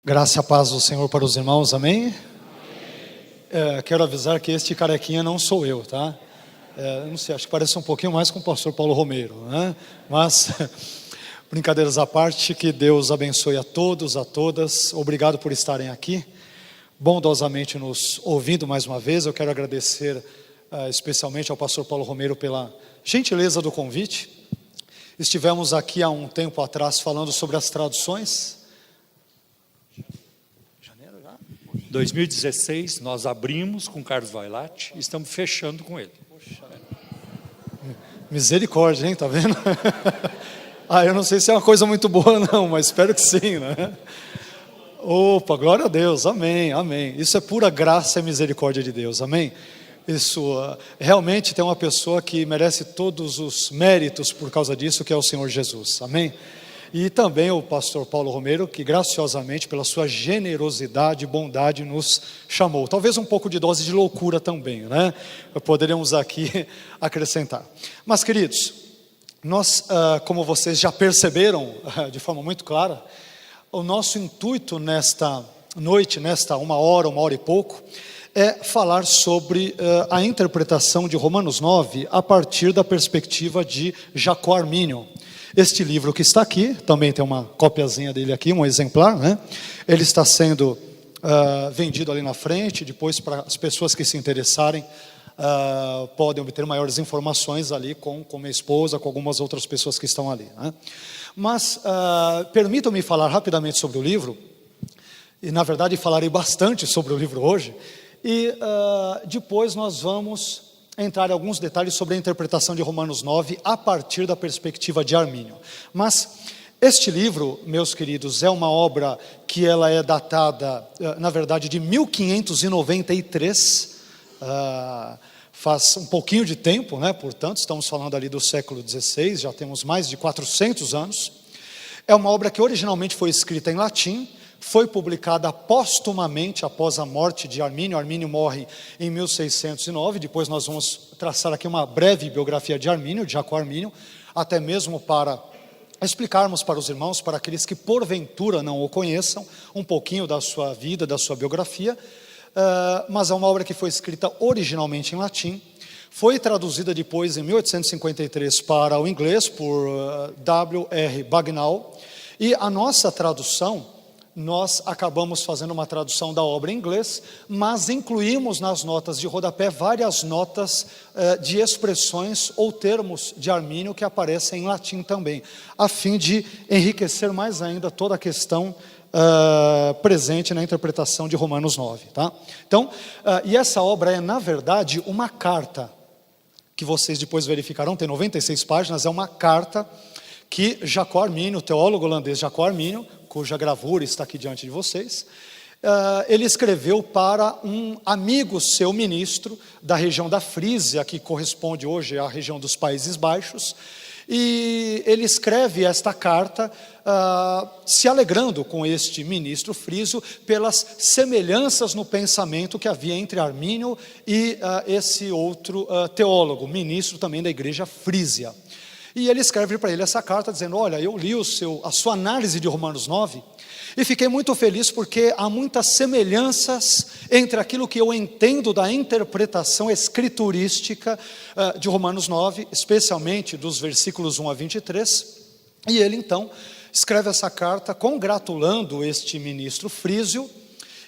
Graça e a paz do Senhor para os irmãos, amém? Quero avisar que este carequinha não sou eu, tá? Não sei, acho que parece um pouquinho mais com o pastor Paulo Romero, né? Mas, brincadeiras à parte, que Deus abençoe a todos, a todas. Obrigado por estarem aqui, bondosamente nos ouvindo mais uma vez. Eu quero agradecer especialmente ao pastor Paulo Romero pela gentileza do convite. Estivemos aqui há um tempo atrás falando sobre as traduções. 2016, nós abrimos com Carlos Vailate e estamos fechando com ele. Misericórdia, hein? Tá vendo? Eu não sei se é uma coisa muito boa não, mas espero que sim, né? Opa, glória a Deus, amém, amém. Isso é pura graça e misericórdia de Deus, amém? Isso, realmente tem uma pessoa que merece todos os méritos por causa disso, que é o Senhor Jesus, amém? E também o pastor Paulo Romero, que graciosamente, pela sua generosidade e bondade, nos chamou. Talvez um pouco de dose de loucura também, né? Poderíamos aqui acrescentar. Mas, queridos, nós, como vocês já perceberam de forma muito clara, o nosso intuito nesta noite, nesta uma hora e pouco, é falar sobre a interpretação de Romanos 9 a partir da perspectiva de Jacó Armínio. Este livro que está aqui, também tem uma copiazinha dele aqui, um exemplar, né? Ele está sendo vendido ali na frente, depois para as pessoas que se interessarem, podem obter maiores informações ali com minha esposa, com algumas outras pessoas que estão ali, né? Mas permitam-me falar rapidamente sobre o livro, e na verdade falarei bastante sobre o livro hoje, e depois nós vamos entrar em alguns detalhes sobre a interpretação de Romanos 9 a partir da perspectiva de Armínio. Mas este livro, meus queridos, é uma obra que ela é datada, na verdade, de 1593, faz um pouquinho de tempo, né? Portanto, estamos falando ali do século XVI, já temos mais de 400 anos. É uma obra que originalmente foi escrita em latim, foi publicada póstumamente após a morte de Armínio. Armínio morre em 1609, depois nós vamos traçar aqui uma breve biografia de Armínio, de Jacó Armínio, até mesmo para explicarmos para os irmãos, para aqueles que porventura não o conheçam, um pouquinho da sua vida, da sua biografia, mas é uma obra que foi escrita originalmente em latim, foi traduzida depois em 1853 para o inglês por W.R. Bagnall, e a nossa tradução, nós acabamos fazendo uma tradução da obra em inglês, mas incluímos nas notas de rodapé várias notas de expressões ou termos de Armínio que aparecem em latim também, a fim de enriquecer mais ainda toda a questão presente na interpretação de Romanos 9, tá? Então, e essa obra é, na verdade, uma carta, que vocês depois verificarão, tem 96 páginas, é uma carta que Jacó Armínio, o teólogo holandês Jacó Armínio, cuja gravura está aqui diante de vocês, ele escreveu para um amigo seu ministro da região da Frísia, que corresponde hoje à região dos Países Baixos, e ele escreve esta carta se alegrando com este ministro frísio pelas semelhanças no pensamento que havia entre Armínio e esse outro teólogo, ministro também da igreja frísia. E ele escreve para ele essa carta dizendo: olha, eu li a sua análise de Romanos 9 e fiquei muito feliz porque há muitas semelhanças entre aquilo que eu entendo da interpretação escriturística de Romanos 9, especialmente dos versículos 1 a 23. E ele então escreve essa carta congratulando este ministro frísio,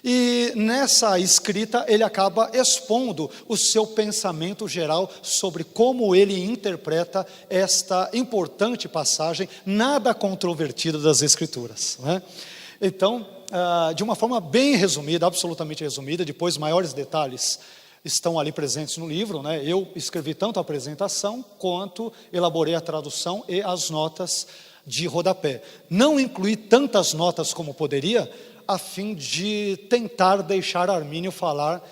e nessa escrita ele acaba expondo o seu pensamento geral sobre como ele interpreta esta importante passagem, nada controvertida das Escrituras, né? Então, de uma forma bem resumida, absolutamente resumida, depois maiores detalhes estão ali presentes no livro, né? Eu escrevi tanto a apresentação quanto elaborei a tradução e as notas de rodapé. Não incluí tantas notas como poderia, a fim de tentar deixar Armínio falar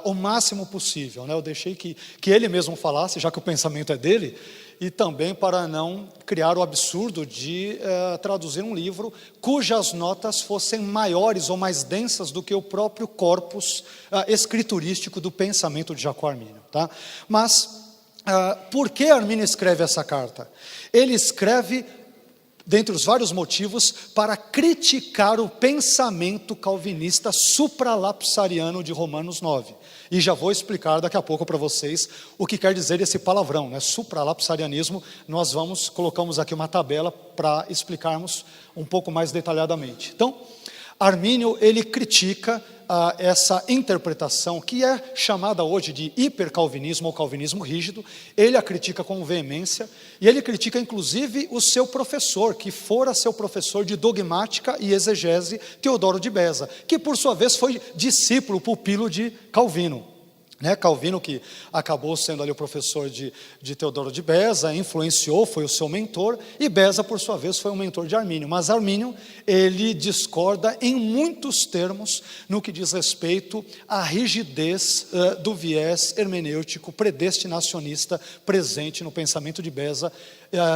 o máximo possível, né? Eu deixei que ele mesmo falasse, já que o pensamento é dele, e também para não criar o absurdo de traduzir um livro cujas notas fossem maiores ou mais densas do que o próprio corpus escriturístico do pensamento de Jacó Armínio, tá? Mas por que Armínio escreve essa carta? Ele escreve dentre os vários motivos, para criticar o pensamento calvinista supralapsariano de Romanos 9. E já vou explicar daqui a pouco para vocês o que quer dizer esse palavrão, né? Supralapsarianismo. Nós colocamos aqui uma tabela para explicarmos um pouco mais detalhadamente. Então, Armínio, ele critica essa interpretação que é chamada hoje de hipercalvinismo ou calvinismo rígido. Ele a critica com veemência e ele critica inclusive o seu professor, que fora seu professor de dogmática e exegese, Teodoro de Beza, que por sua vez foi discípulo, pupilo de Calvino. Calvino, que acabou sendo ali o professor de Teodoro de Beza, influenciou, foi o seu mentor, e Beza, por sua vez, foi o mentor de Armínio. Mas Armínio, ele discorda em muitos termos no que diz respeito à rigidez do viés hermenêutico predestinacionista presente no pensamento de Beza,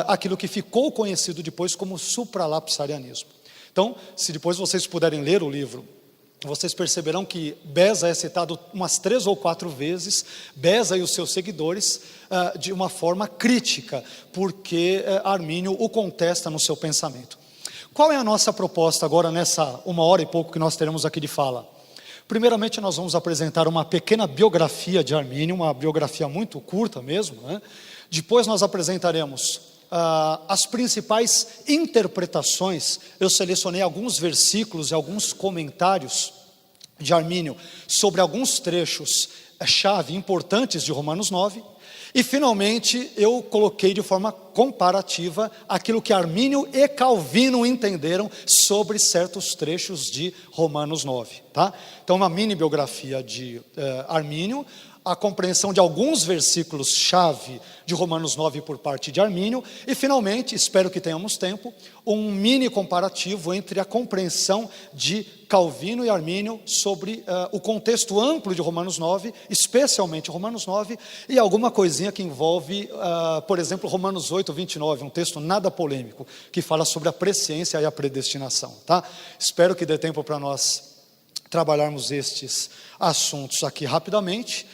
aquilo que ficou conhecido depois como supralapsarianismo. Então, se depois vocês puderem ler o livro, vocês perceberão que Beza é citado umas 3 ou 4 vezes, Beza e os seus seguidores, de uma forma crítica, porque Armínio o contesta no seu pensamento. Qual é a nossa proposta agora nessa 1 hora e pouco que nós teremos aqui de fala? Primeiramente, nós vamos apresentar uma pequena biografia de Armínio, uma biografia muito curta mesmo, né? Depois nós apresentaremos as principais interpretações. Eu selecionei alguns versículos e alguns comentários de Armínio sobre alguns trechos-chave importantes de Romanos 9. E finalmente eu coloquei de forma comparativa aquilo que Armínio e Calvino entenderam sobre certos trechos de Romanos 9. Tá? Então, uma mini biografia de Armínio, a compreensão de alguns versículos-chave de Romanos 9 por parte de Armínio, e finalmente, espero que tenhamos tempo, um mini comparativo entre a compreensão de Calvino e Armínio sobre o contexto amplo de Romanos 9, especialmente Romanos 9, e alguma coisinha que envolve, por exemplo, Romanos 8, 29, um texto nada polêmico, que fala sobre a presciência e a predestinação. Tá? Espero que dê tempo para nós trabalharmos estes assuntos aqui rapidamente.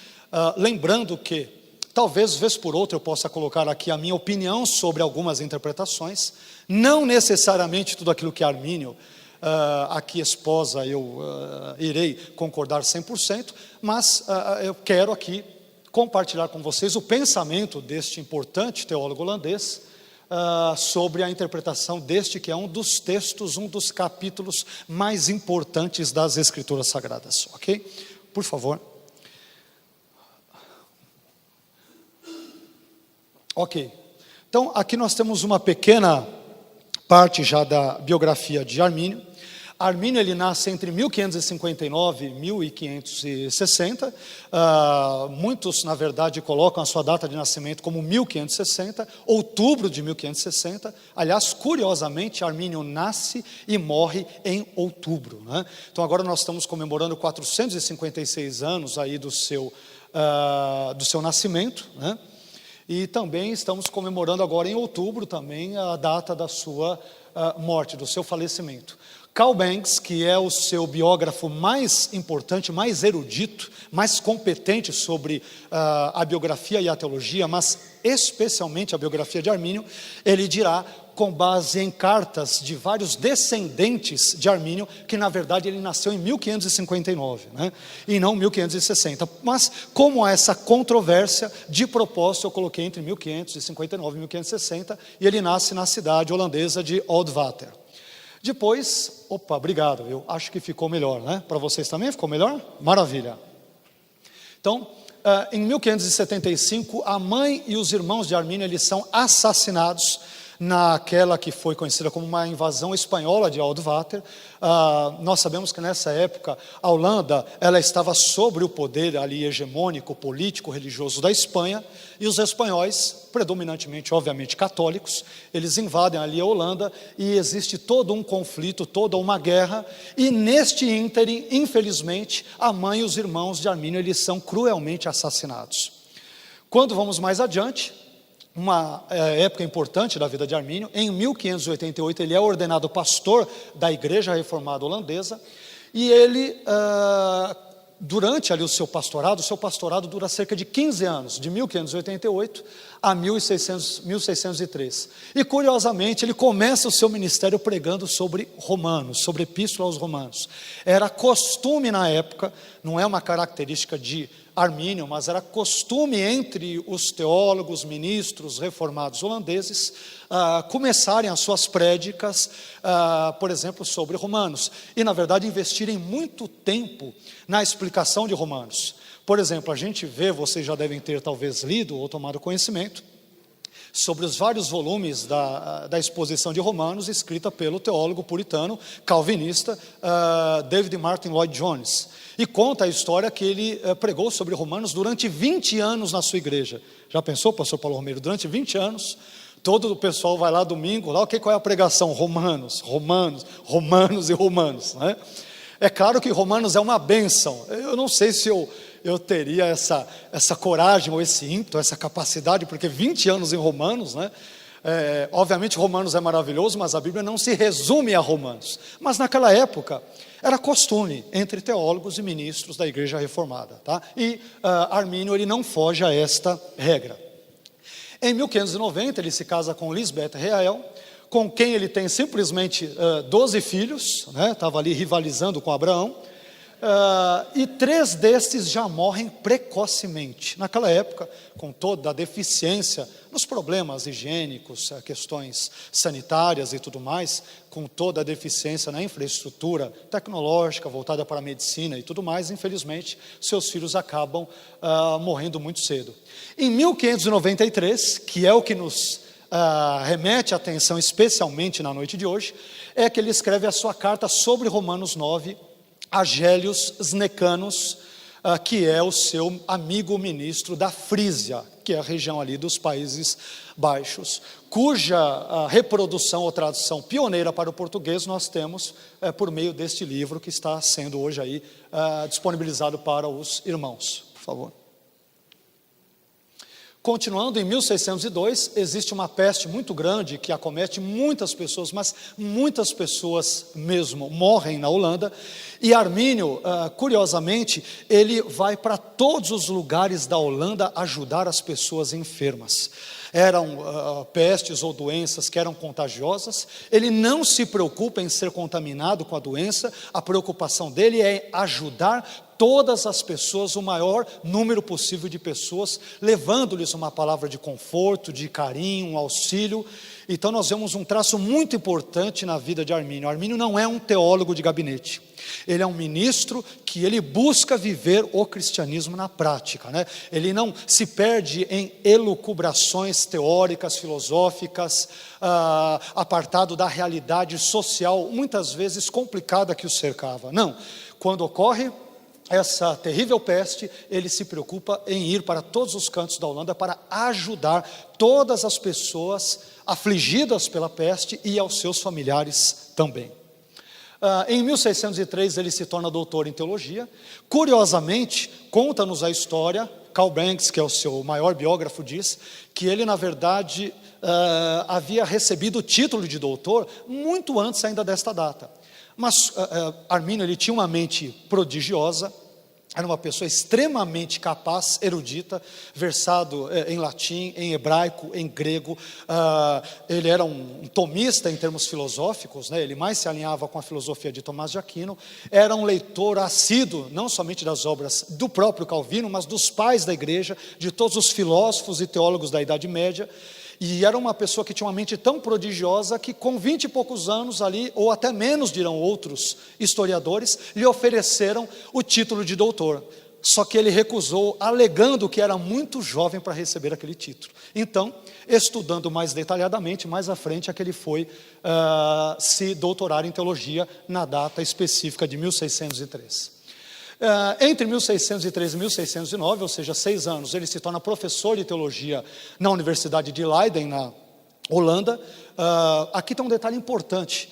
Lembrando que, talvez, vez por outra, eu possa colocar aqui a minha opinião sobre algumas interpretações, não necessariamente tudo aquilo que Armínio aqui exposa eu irei concordar 100%, mas eu quero aqui compartilhar com vocês o pensamento deste importante teólogo holandês sobre a interpretação deste que é um dos textos, um dos capítulos mais importantes das Escrituras Sagradas, ok? Por favor. Ok, então aqui nós temos uma pequena parte já da biografia de Armínio. Armínio, ele nasce entre 1559 e 1560, muitos na verdade colocam a sua data de nascimento como 1560, outubro de 1560, aliás, curiosamente, Armínio nasce e morre em outubro, né? Então agora nós estamos comemorando 456 anos aí do seu nascimento, né? E também estamos comemorando agora em outubro também a data da sua morte, do seu falecimento. Carl Banks, que é o seu biógrafo mais importante, mais erudito, mais competente sobre a biografia e a teologia, mas especialmente a biografia de Armínio, ele dirá, com base em cartas de vários descendentes de Armínio, que na verdade ele nasceu em 1559, né? E não 1560. Mas como há essa controvérsia, de propósito eu coloquei entre 1559 e 1560, e ele nasce na cidade holandesa de Oudwater. Depois, obrigado, eu acho que ficou melhor, né? Para vocês também ficou melhor? Maravilha. Então, em 1575, a mãe e os irmãos de Armínio, eles são assassinados naquela que foi conhecida como uma invasão espanhola de Oudwater. Nós sabemos que nessa época a Holanda, ela estava sobre o poder ali hegemônico, político, religioso da Espanha, e os espanhóis, predominantemente, obviamente, católicos, eles invadem ali a Holanda e existe todo um conflito, toda uma guerra, e neste ínterim, infelizmente, a mãe e os irmãos de Armínio, eles são cruelmente assassinados. Quando vamos mais adiante, uma época importante da vida de Armínio, em 1588 ele é ordenado pastor da Igreja Reformada Holandesa, e ele durante ali o seu pastorado dura cerca de 15 anos, de 1588 a 1603. E curiosamente, ele começa o seu ministério pregando sobre Romanos, sobre Epístola aos Romanos. Era costume na época, não é uma característica de Armínio, mas era costume entre os teólogos, ministros, reformados holandeses, começarem as suas prédicas, por exemplo, sobre Romanos, e na verdade investirem muito tempo na explicação de Romanos. Por exemplo, a gente vê, vocês já devem ter talvez lido ou tomado conhecimento, sobre os vários volumes da exposição de Romanos, escrita pelo teólogo puritano, calvinista, David Martin Lloyd Jones. E conta a história que ele pregou sobre Romanos durante 20 anos na sua igreja. Já pensou, pastor Paulo Romero? Durante 20 anos, todo o pessoal vai lá domingo, lá, qual é a pregação? Romanos, Romanos, Romanos e Romanos, né? É claro que Romanos é uma bênção. Eu não sei se eu teria essa coragem, ou esse ímpeto, essa capacidade, porque 20 anos em Romanos, né? Obviamente Romanos é maravilhoso, mas a Bíblia não se resume a Romanos. Mas naquela época, era costume entre teólogos e ministros da igreja reformada, tá? E Armínio, ele não foge a esta regra. Em 1590, ele se casa com Lisbeth Reael, com quem ele tem simplesmente 12 filhos, né? Estava ali rivalizando com Abraão, e 3 destes já morrem precocemente. Naquela época, com toda a deficiência nos problemas higiênicos, questões sanitárias e tudo mais, com toda a deficiência na infraestrutura tecnológica voltada para a medicina e tudo mais, infelizmente, seus filhos acabam morrendo muito cedo. Em 1593, que é o que nos remete a atenção especialmente na noite de hoje, é que ele escreve a sua carta sobre Romanos 9, a Gélios Snecanos, que é o seu amigo ministro da Frísia, que é a região ali dos Países Baixos, cuja reprodução ou tradução pioneira para o português nós temos por meio deste livro que está sendo hoje aí disponibilizado para os irmãos. Por favor. Continuando, em 1602, existe uma peste muito grande que acomete muitas pessoas, mas muitas pessoas mesmo morrem na Holanda. E Armínio, curiosamente, ele vai para todos os lugares da Holanda ajudar as pessoas enfermas. Eram pestes ou doenças que eram contagiosas. Ele não se preocupa em ser contaminado com a doença, a preocupação dele é ajudar todas as pessoas, o maior número possível de pessoas, levando-lhes uma palavra de conforto, de carinho, um auxílio. Então nós vemos um traço muito importante na vida de Armínio. Armínio não é um teólogo de gabinete, ele é um ministro que ele busca viver o cristianismo na prática, né? Ele não se perde em elucubrações teóricas, filosóficas, apartado da realidade social, muitas vezes complicada que o cercava. Não, quando ocorre essa terrível peste, ele se preocupa em ir para todos os cantos da Holanda para ajudar todas as pessoas afligidas pela peste e aos seus familiares também. Em 1603 ele se torna doutor em teologia. Curiosamente, conta-nos a história, Carl Banks, que é o seu maior biógrafo, diz que ele na verdade havia recebido o título de doutor muito antes ainda desta data. Mas Armínio, ele tinha uma mente prodigiosa, era uma pessoa extremamente capaz, erudita, versado em latim, em hebraico, em grego. Ele era um tomista em termos filosóficos, né? Ele mais se alinhava com a filosofia de Tomás de Aquino. Era um leitor assíduo, não somente das obras do próprio Calvino, mas dos pais da igreja, de todos os filósofos e teólogos da Idade Média. E era uma pessoa que tinha uma mente tão prodigiosa que com 20 e poucos anos ali, ou até menos dirão outros historiadores, lhe ofereceram o título de doutor. Só que ele recusou, alegando que era muito jovem para receber aquele título. Então, estudando mais detalhadamente, mais à frente é que ele foi se doutorar em teologia na data específica de 1603. Entre 1603 e 1609, ou seja, 6 anos, ele se torna professor de teologia na Universidade de Leiden, na Holanda. Aqui tem um detalhe importante.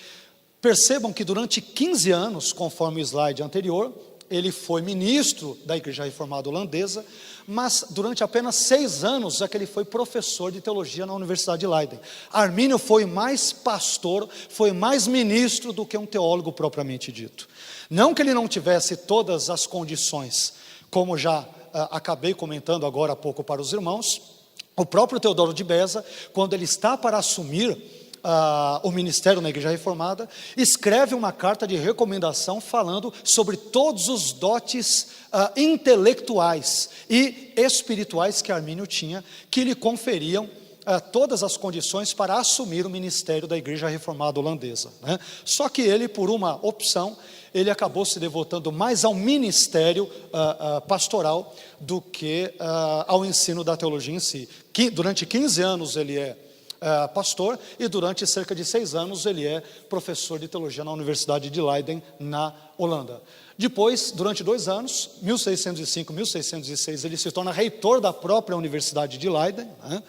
Percebam que durante 15 anos, conforme o slide anterior, ele foi ministro da Igreja Reformada Holandesa, mas durante apenas 6 anos é que ele foi professor de teologia na Universidade de Leiden. Armínio foi mais pastor, foi mais ministro do que um teólogo propriamente dito. Não que ele não tivesse todas as condições, como já acabei comentando agora há pouco para os irmãos, o próprio Teodoro de Beza, quando ele está para assumir o ministério na Igreja Reformada, escreve uma carta de recomendação falando sobre todos os dotes intelectuais e espirituais que Armínio tinha, que lhe conferiam todas as condições para assumir o ministério da Igreja Reformada Holandesa, né? Só que ele, por uma opção, ele acabou se devotando mais ao ministério pastoral do que ao ensino da teologia em si. Durante 15 anos ele é pastor, e durante cerca de 6 anos ele é professor de teologia na Universidade de Leiden, na Holanda. Depois, durante 2 anos, 1605, 1606, ele se torna reitor da própria Universidade de Leiden, né?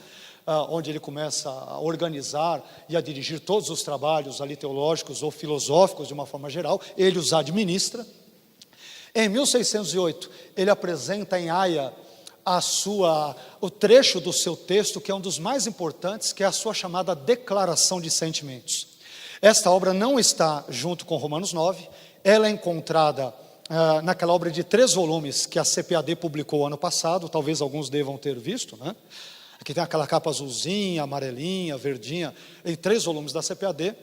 Onde ele começa a organizar e a dirigir todos os trabalhos ali teológicos ou filosóficos de uma forma geral, ele os administra. Em 1608, ele apresenta em Haia o trecho do seu texto, que é um dos mais importantes, que é a sua chamada Declaração de Sentimentos. Esta obra não está junto com Romanos 9, ela é encontrada naquela obra de 3 volumes que a CPAD publicou ano passado, talvez alguns devam ter visto, né? Aqui tem aquela capa azulzinha, amarelinha, verdinha, em 3 volumes da CPAD,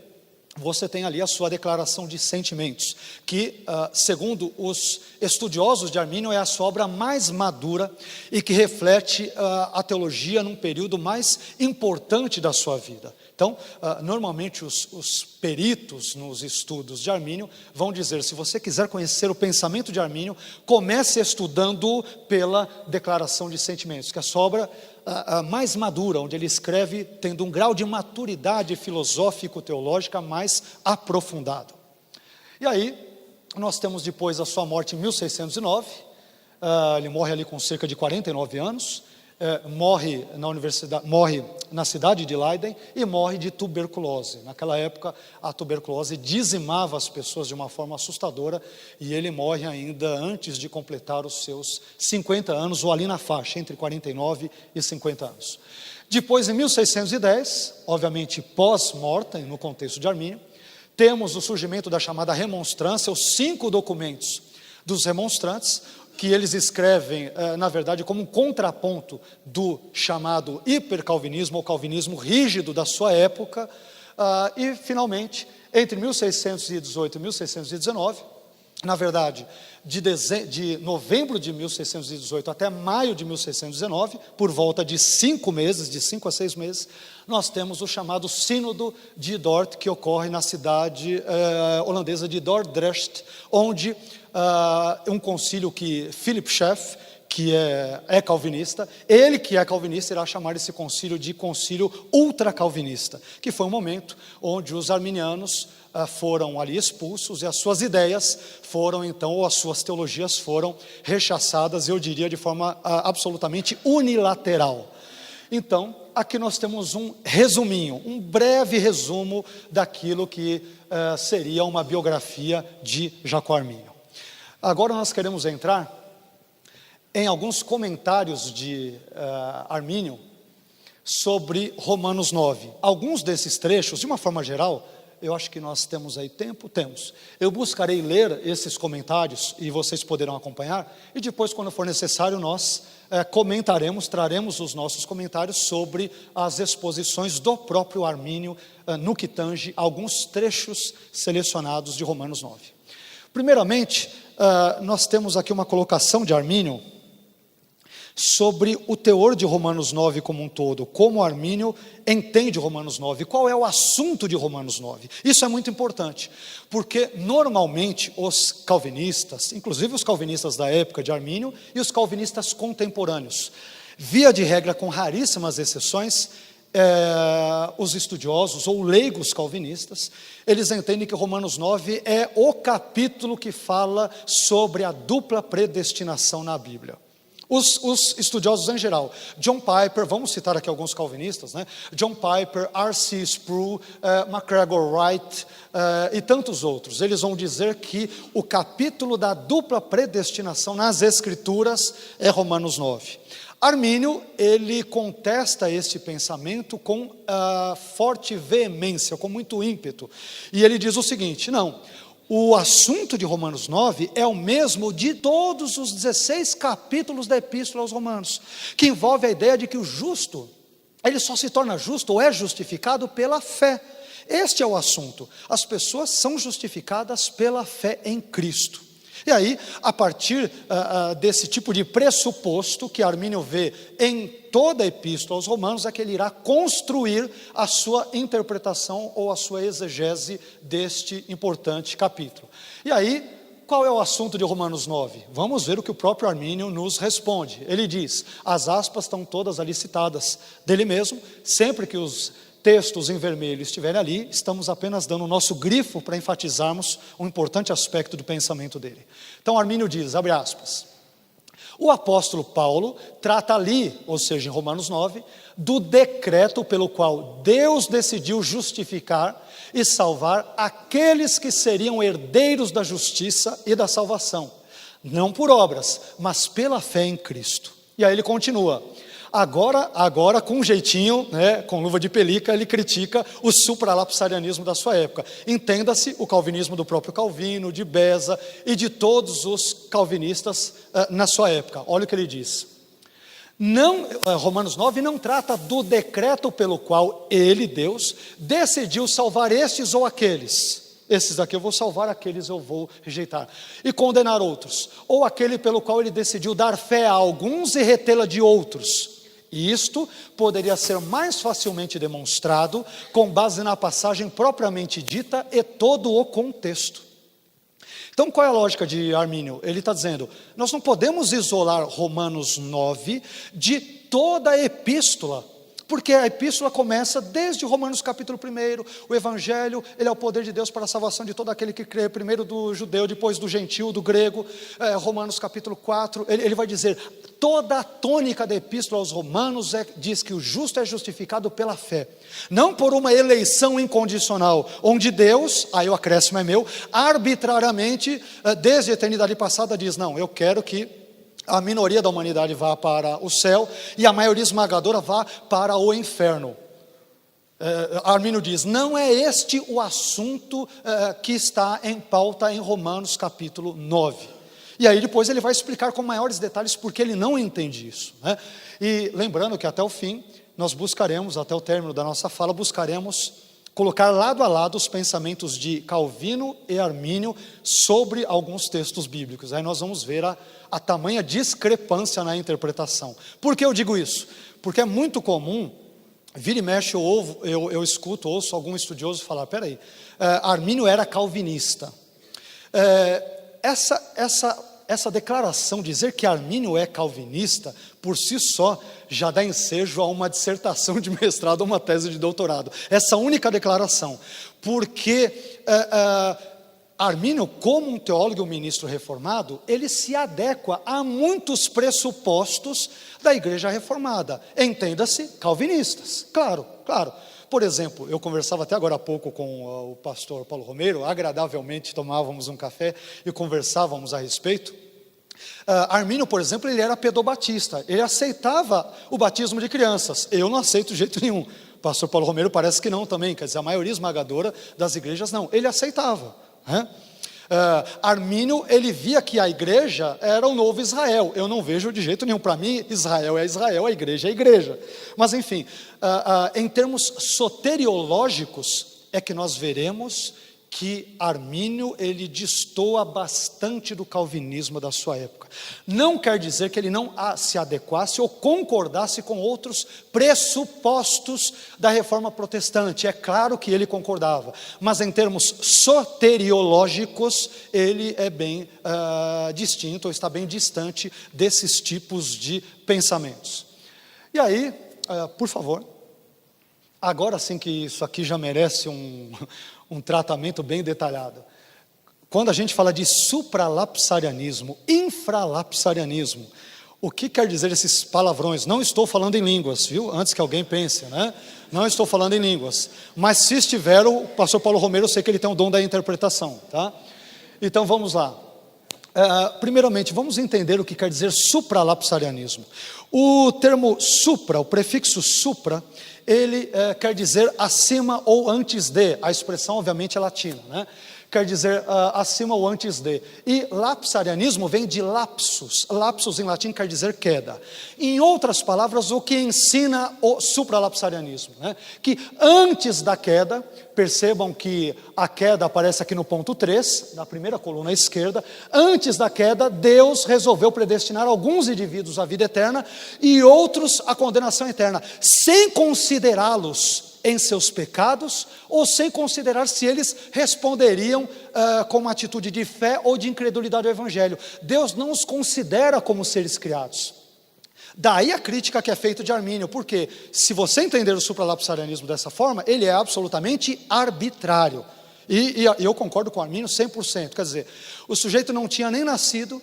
você tem ali a sua declaração de sentimentos, que, segundo os estudiosos de Armínio, é a sua obra mais madura e que reflete a teologia num período mais importante da sua vida. Então, normalmente os peritos nos estudos de Armínio vão dizer, se você quiser conhecer o pensamento de Armínio, comece estudando pela declaração de sentimentos, que é a sua obra mais madura, onde ele escreve tendo um grau de maturidade filosófico-teológica mais aprofundado. E aí, nós temos depois a sua morte em 1609, ele morre ali com cerca de 49 anos, morre na cidade de Leiden e morre de tuberculose. Naquela época, a tuberculose dizimava as pessoas de uma forma assustadora, e ele morre ainda antes de completar os seus 50 anos, ou ali na faixa, entre 49 e 50 anos. Depois, em 1610, obviamente pós-mortem, no contexto de Armínio, temos o surgimento da chamada remonstrância, os 5 documentos dos remonstrantes, que eles escrevem, na verdade, como um contraponto do chamado hipercalvinismo, ou calvinismo rígido da sua época, e, finalmente, entre 1618 e 1619, na verdade, de novembro de 1618 até maio de 1619, por volta de 5 meses, de 5 a 6 meses, nós temos o chamado Sínodo de Dort, que ocorre na cidade holandesa de Dordrecht, onde um concílio que Philip Schaff, que é calvinista, ele que é calvinista irá chamar esse concílio de concílio ultracalvinista, que foi um momento onde os arminianos foram ali expulsos e as suas ideias foram então, ou as suas teologias foram rechaçadas, eu diria de forma absolutamente unilateral. Então, aqui nós temos um resuminho, um breve resumo daquilo que seria uma biografia de Jacó Armínio. Agora nós queremos entrar em alguns comentários de Armínio sobre Romanos 9. Alguns desses trechos, de uma forma geral, eu acho que nós temos aí tempo? Temos. Eu buscarei ler esses comentários e vocês poderão acompanhar, e depois, quando for necessário, nós comentaremos, traremos os nossos comentários sobre as exposições do próprio Armínio no que tange alguns trechos selecionados de Romanos 9. Primeiramente, nós temos aqui uma colocação de Armínio sobre o teor de Romanos 9 como um todo, como Armínio entende Romanos 9, qual é o assunto de Romanos 9. Isso é muito importante, porque normalmente os calvinistas, inclusive os calvinistas da época de Armínio e os calvinistas contemporâneos, via de regra, com raríssimas exceções, os estudiosos ou leigos calvinistas, eles entendem que Romanos 9 é o capítulo que fala sobre a dupla predestinação na Bíblia. Os estudiosos em geral, John Piper, vamos citar aqui alguns calvinistas, né? John Piper, R.C. Sproul, MacGregor Wright e tantos outros, eles vão dizer que o capítulo da dupla predestinação nas Escrituras é Romanos 9. Armínio, ele contesta este pensamento com forte veemência, com muito ímpeto, e ele diz o seguinte: não, o assunto de Romanos 9 é o mesmo de todos os 16 capítulos da Epístola aos Romanos, que envolve a ideia de que o justo, ele só se torna justo ou é justificado pela fé. Este é o assunto. As pessoas são justificadas pela fé em Cristo. E aí, a partir desse tipo de pressuposto que Armínio vê em toda a Epístola aos Romanos, é que ele irá construir a sua interpretação ou a sua exegese deste importante capítulo. E aí, qual é o assunto de Romanos 9? Vamos ver o que o próprio Armínio nos responde. Ele diz, as aspas estão todas ali citadas dele mesmo, sempre que os textos em vermelho estiverem ali, estamos apenas dando o nosso grifo para enfatizarmos um importante aspecto do pensamento dele. Então Armínio diz, abre aspas, o apóstolo Paulo trata ali, ou seja, em Romanos 9, do decreto pelo qual Deus decidiu justificar e salvar aqueles que seriam herdeiros da justiça e da salvação, não por obras, mas pela fé em Cristo. E aí ele continua, Agora com um jeitinho, né, com luva de pelica, ele critica o supralapsarianismo da sua época. Entenda-se o calvinismo do próprio Calvino, de Beza e de todos os calvinistas na sua época. Olha o que ele diz. Romanos 9 não trata do decreto pelo qual ele, Deus, decidiu salvar estes ou aqueles. Esses aqui eu vou salvar, aqueles eu vou rejeitar. E condenar outros. Ou aquele pelo qual ele decidiu dar fé a alguns e retê-la de outros. E isto poderia ser mais facilmente demonstrado com base na passagem propriamente dita e todo o contexto. Então qual é a lógica de Armínio? Ele está dizendo, nós não podemos isolar Romanos 9 de toda a epístola, porque a epístola começa desde Romanos capítulo 1, o evangelho, ele é o poder de Deus para a salvação de todo aquele que crê, primeiro do judeu, depois do gentil, do grego. Romanos capítulo 4, ele vai dizer, toda a tônica da epístola aos Romanos diz que o justo é justificado pela fé, não por uma eleição incondicional, onde Deus, aí o acréscimo é meu, arbitrariamente, desde a eternidade passada diz, não, eu quero que a minoria da humanidade vá para o céu e a maioria esmagadora vá para o inferno. Armínio diz, não é este o assunto que está em pauta em Romanos capítulo 9. E aí depois ele vai explicar com maiores detalhes porque ele não entende isso, né? E lembrando que até o fim, nós buscaremos, até o término da nossa fala, buscaremos colocar lado a lado os pensamentos de Calvino e Armínio sobre alguns textos bíblicos. Aí nós vamos ver a tamanha discrepância na interpretação. Por que eu digo isso? Porque é muito comum, vira e mexe eu escuto, ouço algum estudioso falar, peraí, Armínio era calvinista. Essa declaração, dizer que Armínio é calvinista, por si só, já dá ensejo a uma dissertação de mestrado ou uma tese de doutorado. Essa única declaração. Porque Armínio, como um teólogo e um ministro reformado, ele se adequa a muitos pressupostos da igreja reformada. Entenda-se, calvinistas. Claro. Por exemplo, eu conversava até agora há pouco com o pastor Paulo Romero, agradavelmente tomávamos um café e conversávamos a respeito. Armínio, por exemplo, ele era pedobatista, ele aceitava o batismo de crianças, eu não aceito de jeito nenhum. O pastor Paulo Romero parece que não também, quer dizer, a maioria esmagadora das igrejas não, ele aceitava, né? Armínio, ele via que a igreja era o novo Israel, eu não vejo de jeito nenhum, para mim Israel é Israel, a igreja é a igreja, mas enfim, em termos soteriológicos, é que nós veremos que Armínio, ele destoa bastante do calvinismo da sua época. Não quer dizer que ele não se adequasse ou concordasse com outros pressupostos da reforma protestante. É claro que ele concordava, mas em termos soteriológicos, ele é bem distinto, ou está bem distante desses tipos de pensamentos. E aí, por favor, agora sim que isso aqui já merece um tratamento bem detalhado. Quando a gente fala de supralapsarianismo, infralapsarianismo, O que quer dizer esses palavrões? Não estou falando em línguas, viu? Antes que alguém pense, né? Não estou falando em línguas. Mas se estiver, o pastor Paulo Romero, eu sei que ele tem o dom da interpretação, tá? Então vamos lá. Primeiramente, vamos entender o que quer dizer supralapsarianismo. O termo supra, o prefixo supra, ele quer dizer acima ou antes de. A expressão, obviamente, é latina, né? Quer dizer acima ou antes de. E lapsarianismo vem de lapsus. Lapsus em latim quer dizer queda. Em outras palavras, o que ensina o supralapsarianismo, né? Que antes da queda, percebam que a queda aparece aqui no ponto 3, na primeira coluna à esquerda. Antes da queda, Deus resolveu predestinar alguns indivíduos à vida eterna e outros à condenação eterna, sem considerá-los em seus pecados, ou sem considerar se eles responderiam com uma atitude de fé ou de incredulidade ao Evangelho. Deus não os considera como seres criados. Daí a crítica que é feita de Armínio, porque se você entender o supralapsarianismo dessa forma, ele é absolutamente arbitrário. E eu concordo com Armínio 100%, quer dizer, o sujeito não tinha nem nascido,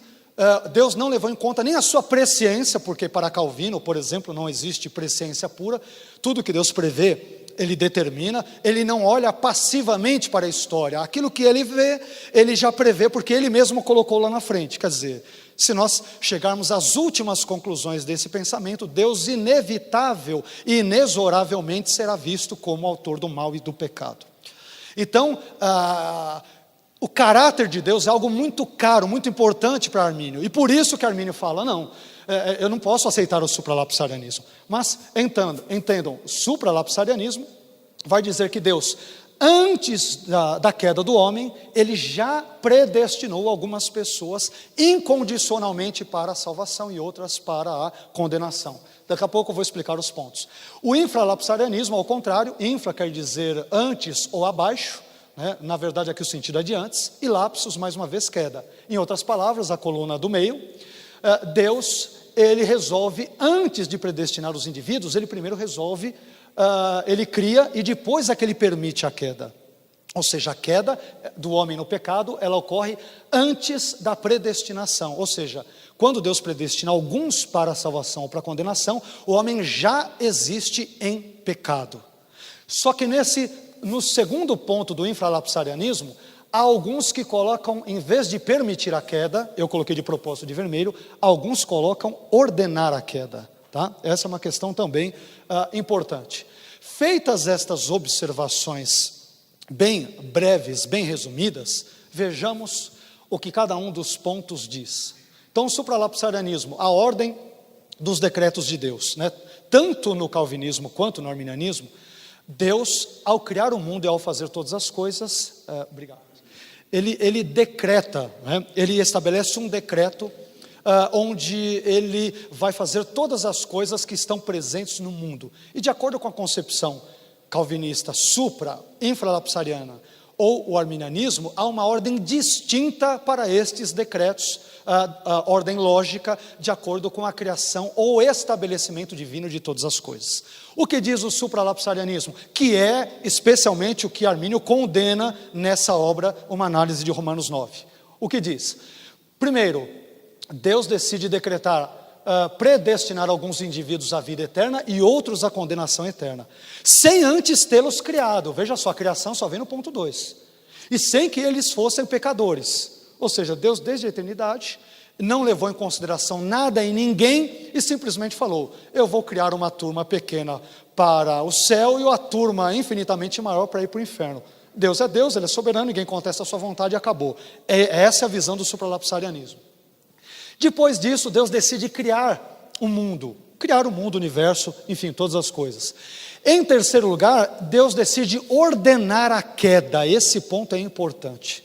Deus não levou em conta nem a sua presciência, porque para Calvino, por exemplo, não existe presciência pura. Tudo que Deus prevê, Ele determina. Ele não olha passivamente para a história. Aquilo que Ele vê, Ele já prevê, porque Ele mesmo colocou lá na frente. Quer dizer, se nós chegarmos às últimas conclusões desse pensamento, Deus inevitável e inexoravelmente será visto como autor do mal e do pecado. Então, o caráter de Deus é algo muito caro, muito importante para Armínio. E por isso que Armínio fala, não, eu não posso aceitar o supralapsarianismo. Mas entendam, supralapsarianismo vai dizer que Deus, antes da queda do homem, Ele já predestinou algumas pessoas incondicionalmente para a salvação e outras para a condenação. Daqui a pouco eu vou explicar os pontos. O infralapsarianismo, ao contrário, infra quer dizer antes ou abaixo, na verdade aqui o sentido é de antes, e lapsus, mais uma vez, queda. Em outras palavras, a coluna do meio, Deus, Ele resolve, antes de predestinar os indivíduos, Ele primeiro resolve, Ele cria e depois é que Ele permite a queda. Ou seja, a queda do homem no pecado, ela ocorre antes da predestinação. Ou seja, quando Deus predestina alguns para a salvação ou para a condenação, o homem já existe em pecado. Só que no segundo ponto do infralapsarianismo, há alguns que colocam, em vez de permitir a queda, eu coloquei de propósito de vermelho, alguns colocam ordenar a queda, tá? Essa é uma questão também importante. Feitas estas observações bem breves, bem resumidas, vejamos o que cada um dos pontos diz. Então, o supralapsarianismo, a ordem dos decretos de Deus, né? Tanto no calvinismo quanto no arminianismo, Deus, ao criar o mundo e ao fazer todas as coisas, ele decreta, né? Ele estabelece um decreto onde Ele vai fazer todas as coisas que estão presentes no mundo. E de acordo com a concepção calvinista, infralapsariana ou o arminianismo, há uma ordem distinta para estes decretos, a ordem lógica, de acordo com a criação ou estabelecimento divino de todas as coisas. O que diz o supralapsarianismo? Que é especialmente o que Armínio condena nessa obra, uma análise de Romanos 9. O que diz? Primeiro, Deus decide decretar, predestinar alguns indivíduos à vida eterna e outros à condenação eterna, sem antes tê-los criado. Veja só, a criação só vem no ponto 2. E sem que eles fossem pecadores. Ou seja, Deus desde a eternidade não levou em consideração nada e ninguém e simplesmente falou, eu vou criar uma turma pequena para o céu e uma turma infinitamente maior para ir para o inferno. Deus é Deus, Ele é soberano, ninguém contesta a sua vontade e acabou. Essa é a visão do supralapsarianismo. Depois disso, Deus decide criar o mundo, o universo, enfim, todas as coisas. Em terceiro lugar, Deus decide ordenar a queda. Esse ponto é importante.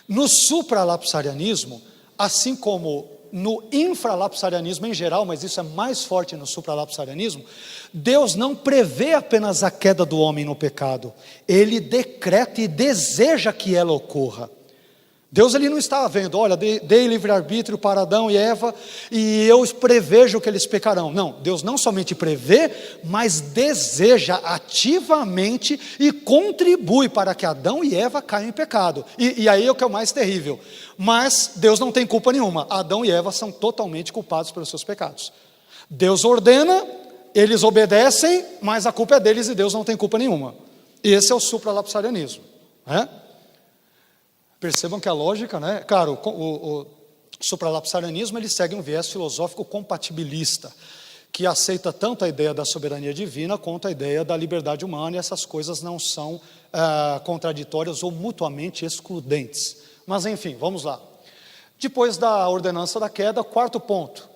No supralapsarianismo, assim como no infralapsarianismo em geral, mas isso é mais forte no supralapsarianismo, Deus não prevê apenas a queda do homem no pecado, Ele decreta e deseja que ela ocorra. Deus ele não está vendo, olha, dei livre-arbítrio para Adão e Eva e eu prevejo que eles pecarão. Não, Deus não somente prevê, mas deseja ativamente e contribui para que Adão e Eva caiam em pecado. E aí é o que é o mais terrível. Mas Deus não tem culpa nenhuma. Adão e Eva são totalmente culpados pelos seus pecados. Deus ordena, eles obedecem, mas a culpa é deles e Deus não tem culpa nenhuma. Esse é o supralapsarianismo, né? Percebam que a lógica, né? Claro, o supralapsarianismo ele segue um viés filosófico compatibilista, que aceita tanto a ideia da soberania divina quanto a ideia da liberdade humana, e essas coisas não são contraditórias ou mutuamente excludentes. Mas enfim, vamos lá. Depois da ordenança da queda, quarto ponto,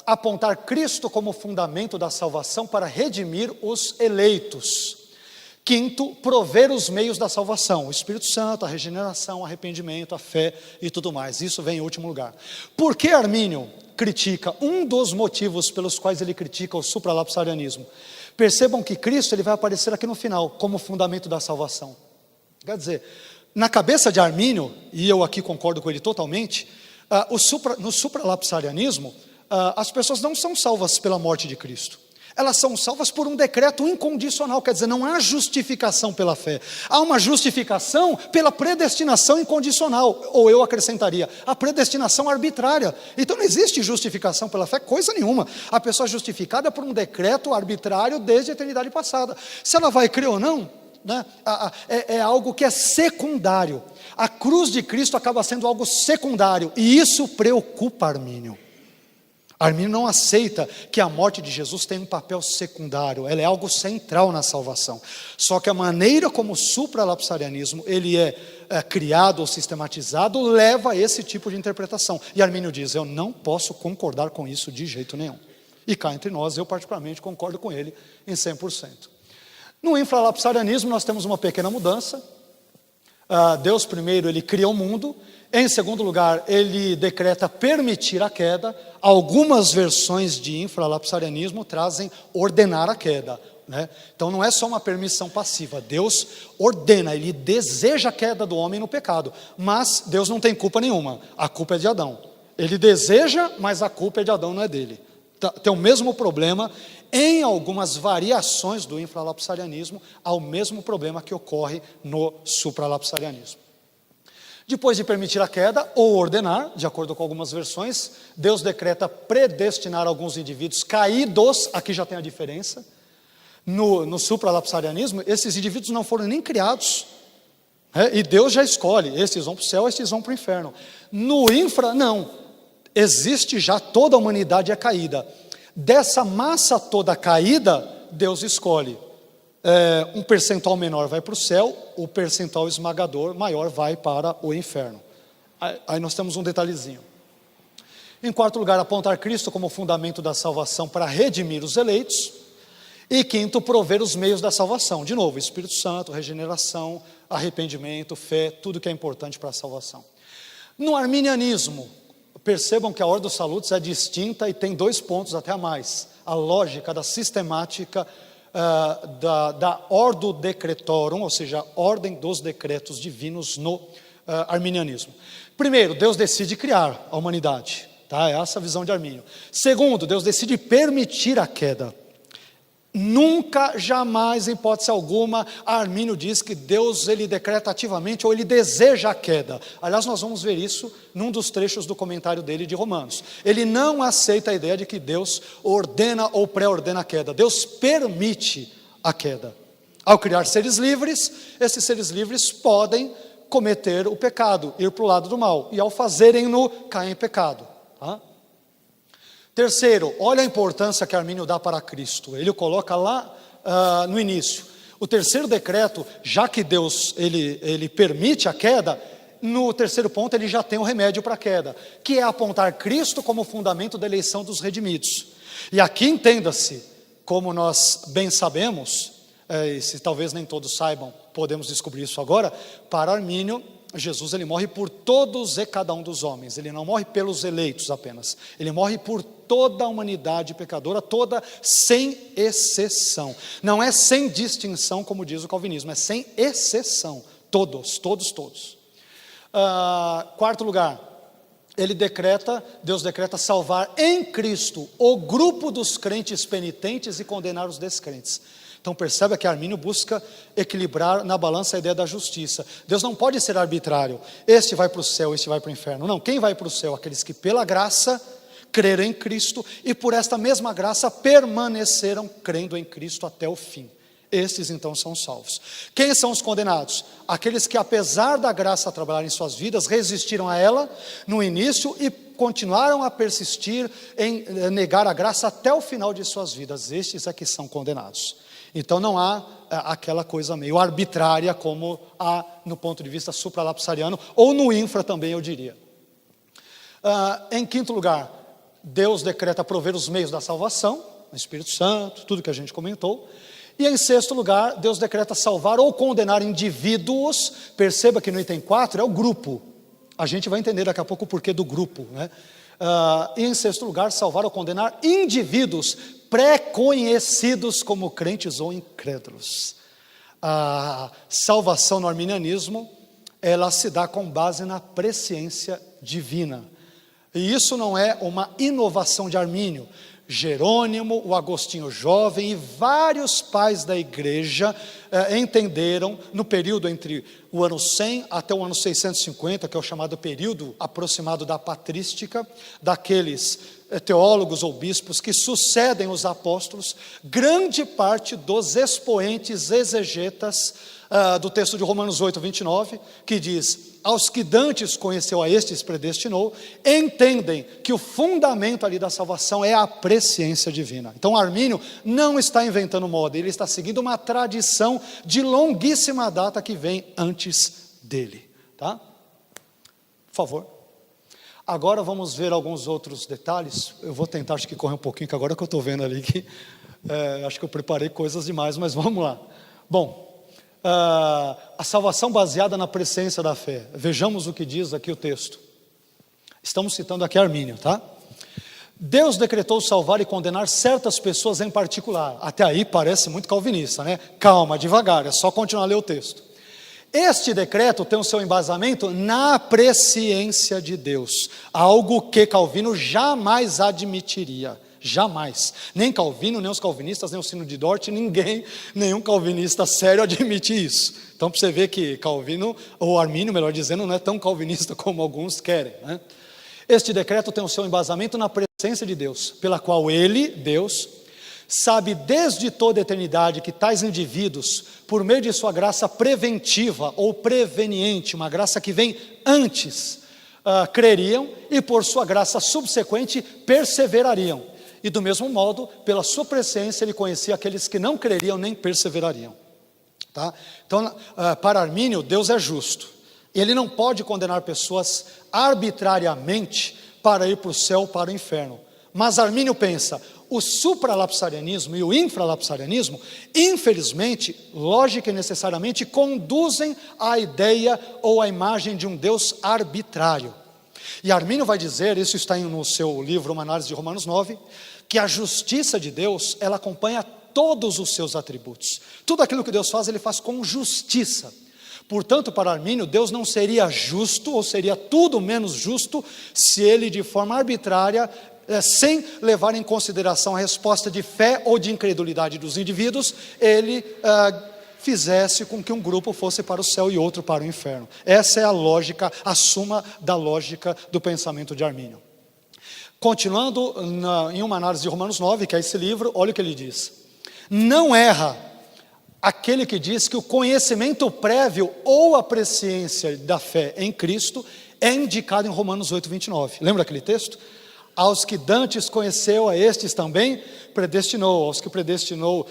apontar Cristo como fundamento da salvação para redimir os eleitos. Quinto, prover os meios da salvação, o Espírito Santo, a regeneração, o arrependimento, a fé e tudo mais. Isso vem em último lugar. Por que Armínio critica? Um dos motivos pelos quais ele critica o supralapsarianismo. Percebam que Cristo ele vai aparecer aqui no final, como fundamento da salvação. Quer dizer, na cabeça de Armínio, e eu aqui concordo com ele totalmente, no supralapsarianismo, as pessoas não são salvas pela morte de Cristo. Elas são salvas por um decreto incondicional, quer dizer, não há justificação pela fé. Há uma justificação pela predestinação incondicional, ou eu acrescentaria, a predestinação arbitrária. Então não existe justificação pela fé, coisa nenhuma. A pessoa é justificada por um decreto arbitrário desde a eternidade passada. Se ela vai crer ou não, né, é algo que é secundário. A cruz de Cristo acaba sendo algo secundário, e isso preocupa Armínio. Armínio não aceita que a morte de Jesus tenha um papel secundário, ela é algo central na salvação. Só que a maneira como o supralapsarianismo ele é criado ou sistematizado leva a esse tipo de interpretação. E Armínio diz, eu não posso concordar com isso de jeito nenhum. E cá entre nós, eu particularmente concordo com ele em 100%. No infralapsarianismo nós temos uma pequena mudança. Deus primeiro ele cria o mundo. Em segundo lugar, ele decreta permitir a queda. Algumas versões de infralapsarianismo trazem ordenar a queda, né? Então não é só uma permissão passiva. Deus ordena, ele deseja a queda do homem no pecado. Mas Deus não tem culpa nenhuma, a culpa é de Adão. Ele deseja, mas a culpa é de Adão, não é dele. Tem o mesmo problema, em algumas variações do infralapsarianismo, há o mesmo problema que ocorre no supralapsarianismo. Depois de permitir a queda ou ordenar, de acordo com algumas versões, Deus decreta predestinar alguns indivíduos caídos, aqui já tem a diferença. No supralapsarianismo, esses indivíduos não foram nem criados, e Deus já escolhe, esses vão para o céu, esses vão para o inferno. No infra, não, existe já toda a humanidade é caída. Dessa massa toda caída, Deus escolhe. Um percentual menor vai para o céu, o percentual esmagador maior vai para o inferno. Aí nós temos um detalhezinho. Em quarto lugar, apontar Cristo como fundamento da salvação para redimir os eleitos. E quinto, prover os meios da salvação. De novo, Espírito Santo, regeneração, arrependimento, fé, tudo que é importante para a salvação. No arminianismo, percebam que a Ordo Salutis é distinta e tem 2 pontos até a mais. A lógica da sistemática da Ordo Decretorum, ou seja, a ordem dos decretos divinos no arminianismo. Primeiro, Deus decide criar a humanidade, tá? É essa a visão de Armínio. Segundo, Deus decide permitir a queda. Nunca, jamais, em hipótese alguma, Armínio diz que Deus ele decreta ativamente ou ele deseja a queda. Aliás, nós vamos ver isso num dos trechos do comentário dele de Romanos. Ele não aceita a ideia de que Deus ordena ou pré-ordena a queda. Deus permite a queda. Ao criar seres livres, esses seres livres podem cometer o pecado, ir para o lado do mal. E ao fazerem-no, caem em pecado. Tá? Terceiro, olha a importância que Armínio dá para Cristo. Ele o coloca lá no início. O terceiro decreto, já que Deus ele permite a queda, no terceiro ponto ele já tem o remédio para a queda, que é apontar Cristo como fundamento da eleição dos redimidos. E aqui entenda-se, como nós bem sabemos, e se talvez nem todos saibam, podemos descobrir isso agora, para Armínio, Jesus ele morre por todos e cada um dos homens. Ele não morre pelos eleitos apenas. Ele morre por toda a humanidade pecadora, toda sem exceção. Não é sem distinção, como diz o calvinismo, é sem exceção. Todos. Quarto lugar, Deus decreta salvar em Cristo o grupo dos crentes penitentes e condenar os descrentes. Então perceba que Armínio busca equilibrar na balança a ideia da justiça. Deus não pode ser arbitrário, este vai para o céu, este vai para o inferno. Não, quem vai para o céu? Aqueles que pela graça creram em Cristo e por esta mesma graça permaneceram crendo em Cristo até o fim. Estes então são salvos. Quem são os condenados? Aqueles que apesar da graça trabalhar em suas vidas, resistiram a ela no início e continuaram a persistir em negar a graça até o final de suas vidas. Estes é que são condenados. Então não há aquela coisa meio arbitrária como há no ponto de vista supralapsariano, ou no infra também eu diria. Em quinto lugar, Deus decreta prover os meios da salvação, o Espírito Santo, tudo que a gente comentou. E em sexto lugar, Deus decreta salvar ou condenar indivíduos. Perceba que no item 4 é o grupo. A gente vai entender daqui a pouco o porquê do grupo, né? E em sexto lugar, salvar ou condenar indivíduos pré-conhecidos como crentes ou incrédulos. A salvação no arminianismo, ela se dá com base na presciência divina. E isso não é uma inovação de Armínio. Jerônimo, o Agostinho Jovem e vários pais da igreja entenderam no período entre o ano 100 até o ano 650, que é o chamado período aproximado da patrística, daqueles teólogos ou bispos que sucedem os apóstolos, grande parte dos expoentes exegetas do texto de Romanos 8, 29, que diz: aos que dantes conheceu, a estes predestinou, entendem que o fundamento ali da salvação é a presciência divina. Então Armínio não está inventando moda, ele está seguindo uma tradição de longuíssima data que vem antes dele, tá? Por favor. Agora vamos ver alguns outros detalhes. Eu vou tentar, acho que correr um pouquinho, que agora que eu estou vendo ali que acho que eu preparei coisas demais, mas vamos lá. Bom, a salvação baseada na presciência da fé. Vejamos o que diz aqui o texto. Estamos citando aqui Armínio, tá? Deus decretou salvar e condenar certas pessoas em particular. Até aí parece muito calvinista, né? Calma, devagar, é só continuar a ler o texto. Este decreto tem o seu embasamento na presciência de Deus, algo que Calvino jamais admitiria. Jamais, nem Calvino, nem os calvinistas, nem o Sino de Dort, nenhum calvinista sério admite isso. Então para você ver que Calvino, ou Armínio melhor dizendo, não é tão calvinista como alguns querem, né? Este decreto tem o seu embasamento na presciência de Deus, pela qual ele, Deus, sabe desde toda a eternidade que tais indivíduos, por meio de sua graça preventiva ou preveniente, uma graça que vem antes, creriam e por sua graça subsequente perseverariam. E do mesmo modo, pela sua presciência, ele conhecia aqueles que não creriam nem perseverariam. Tá? Então, para Armínio, Deus é justo. Ele não pode condenar pessoas arbitrariamente para ir para o céu ou para o inferno. Mas Armínio pensa, o supralapsarianismo e o infralapsarianismo, infelizmente, lógica e necessariamente, conduzem à ideia ou à imagem de um Deus arbitrário. E Armínio vai dizer, isso está no seu livro, Uma Análise de Romanos 9, que a justiça de Deus, ela acompanha todos os seus atributos. Tudo aquilo que Deus faz, ele faz com justiça. Portanto, para Armínio, Deus não seria justo, ou seria tudo menos justo, se ele de forma arbitrária, sem levar em consideração a resposta de fé ou de incredulidade dos indivíduos, ele fizesse com que um grupo fosse para o céu e outro para o inferno. Essa é a lógica, a suma da lógica do pensamento de Armínio. Continuando em Uma Análise de Romanos 9, que é esse livro, olha o que ele diz: não erra aquele que diz que o conhecimento prévio ou a presciência da fé em Cristo é indicado em Romanos 8, 29. Lembra aquele texto? Aos que dantes conheceu, a estes também predestinou. Aos que predestinou,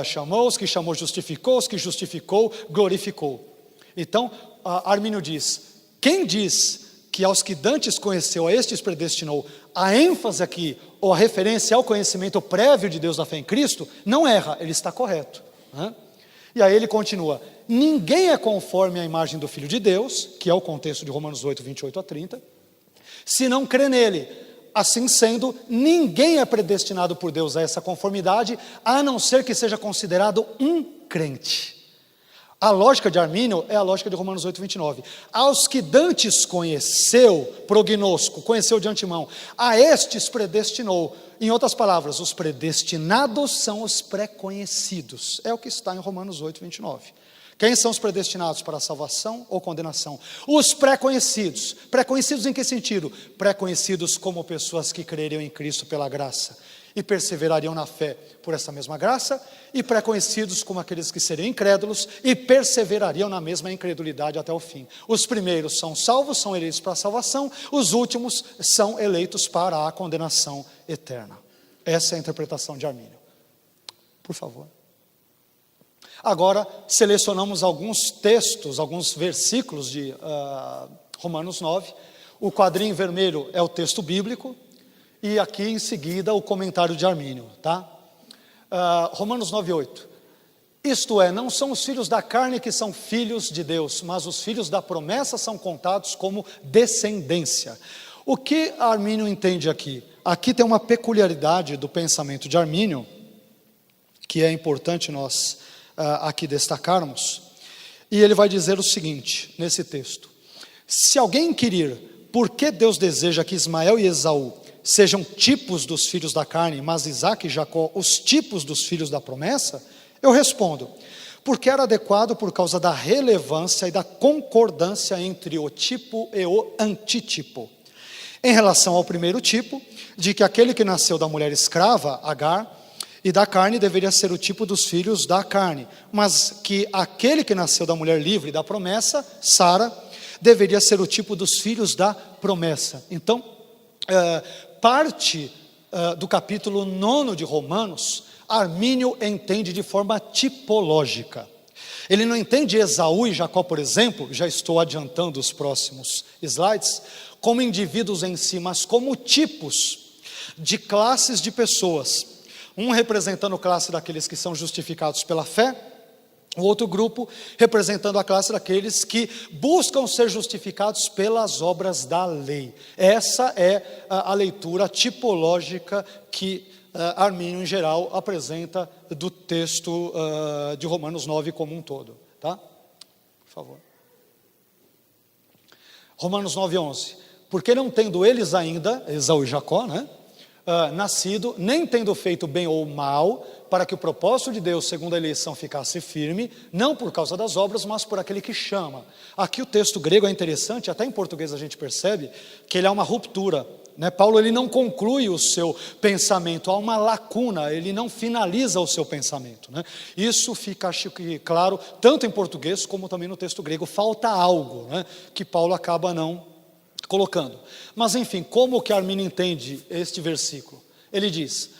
chamou. Aos que chamou, justificou. Aos que justificou, glorificou. Então, Armínio diz, quem diz que aos que dantes conheceu, a estes predestinou, a ênfase aqui, ou a referência ao conhecimento prévio de Deus da fé em Cristo, não erra, ele está correto, né? E aí ele continua, ninguém é conforme à imagem do Filho de Deus, que é o contexto de Romanos 8, 28 a 30, se não crê nele. Assim sendo, ninguém é predestinado por Deus a essa conformidade, a não ser que seja considerado um crente. A lógica de Armínio é a lógica de Romanos 8, 29. Aos que dantes conheceu, prognosco, conheceu de antemão, a estes predestinou. Em outras palavras, os predestinados são os pré-conhecidos. É o que está em Romanos 8, 29. Quem são os predestinados para a salvação ou condenação? Os pré-conhecidos. Pré-conhecidos em que sentido? Pré-conhecidos como pessoas que creriam em Cristo pela graça e perseverariam na fé por essa mesma graça, e pré-conhecidos como aqueles que seriam incrédulos e perseverariam na mesma incredulidade até o fim. Os primeiros são salvos, são eleitos para a salvação, os últimos são eleitos para a condenação eterna. Essa é a interpretação de Armínio. Por favor. Agora, selecionamos alguns textos, alguns versículos de Romanos 9. O quadrinho vermelho é o texto bíblico, e aqui em seguida o comentário de Armínio, tá? Romanos 9:8. Isto é, não são os filhos da carne que são filhos de Deus, mas os filhos da promessa são contados como descendência. O que Armínio entende aqui? Aqui tem uma peculiaridade do pensamento de Armínio, que é importante nós aqui destacarmos, e ele vai dizer o seguinte, nesse texto: se alguém inquirir por que Deus deseja que Ismael e Esaú sejam tipos dos filhos da carne, mas Isaque e Jacó os tipos dos filhos da promessa, eu respondo, porque era adequado por causa da relevância e da concordância entre o tipo e o antitipo. Em relação ao primeiro tipo, de que aquele que nasceu da mulher escrava, Agar, e da carne deveria ser o tipo dos filhos da carne, mas que aquele que nasceu da mulher livre da promessa, Sara, deveria ser o tipo dos filhos da promessa. Então, parte do capítulo 9 de Romanos, Armínio entende de forma tipológica. Ele não entende Esaú e Jacó, por exemplo, já estou adiantando os próximos slides, como indivíduos em si, mas como tipos de classes de pessoas. Um representando a classe daqueles que são justificados pela fé, o outro grupo representando a classe daqueles que buscam ser justificados pelas obras da lei. Essa é a leitura tipológica que Armínio, em geral, apresenta do texto de Romanos 9 como um todo. Tá? Por favor. Romanos 9:11. Porque não tendo eles ainda, Esaú e Jacó, nascido, nem tendo feito bem ou mal, para que o propósito de Deus, segundo a eleição, ficasse firme, não por causa das obras, mas por aquele que chama. Aqui o texto grego é interessante, até em português a gente percebe que ele há uma ruptura. Paulo ele não conclui o seu pensamento, há uma lacuna, ele não finaliza o seu pensamento. Isso fica, acho que, claro, tanto em português como também no texto grego. Falta algo que Paulo acaba não colocando. Mas enfim, como que Armínio entende este versículo? Ele diz: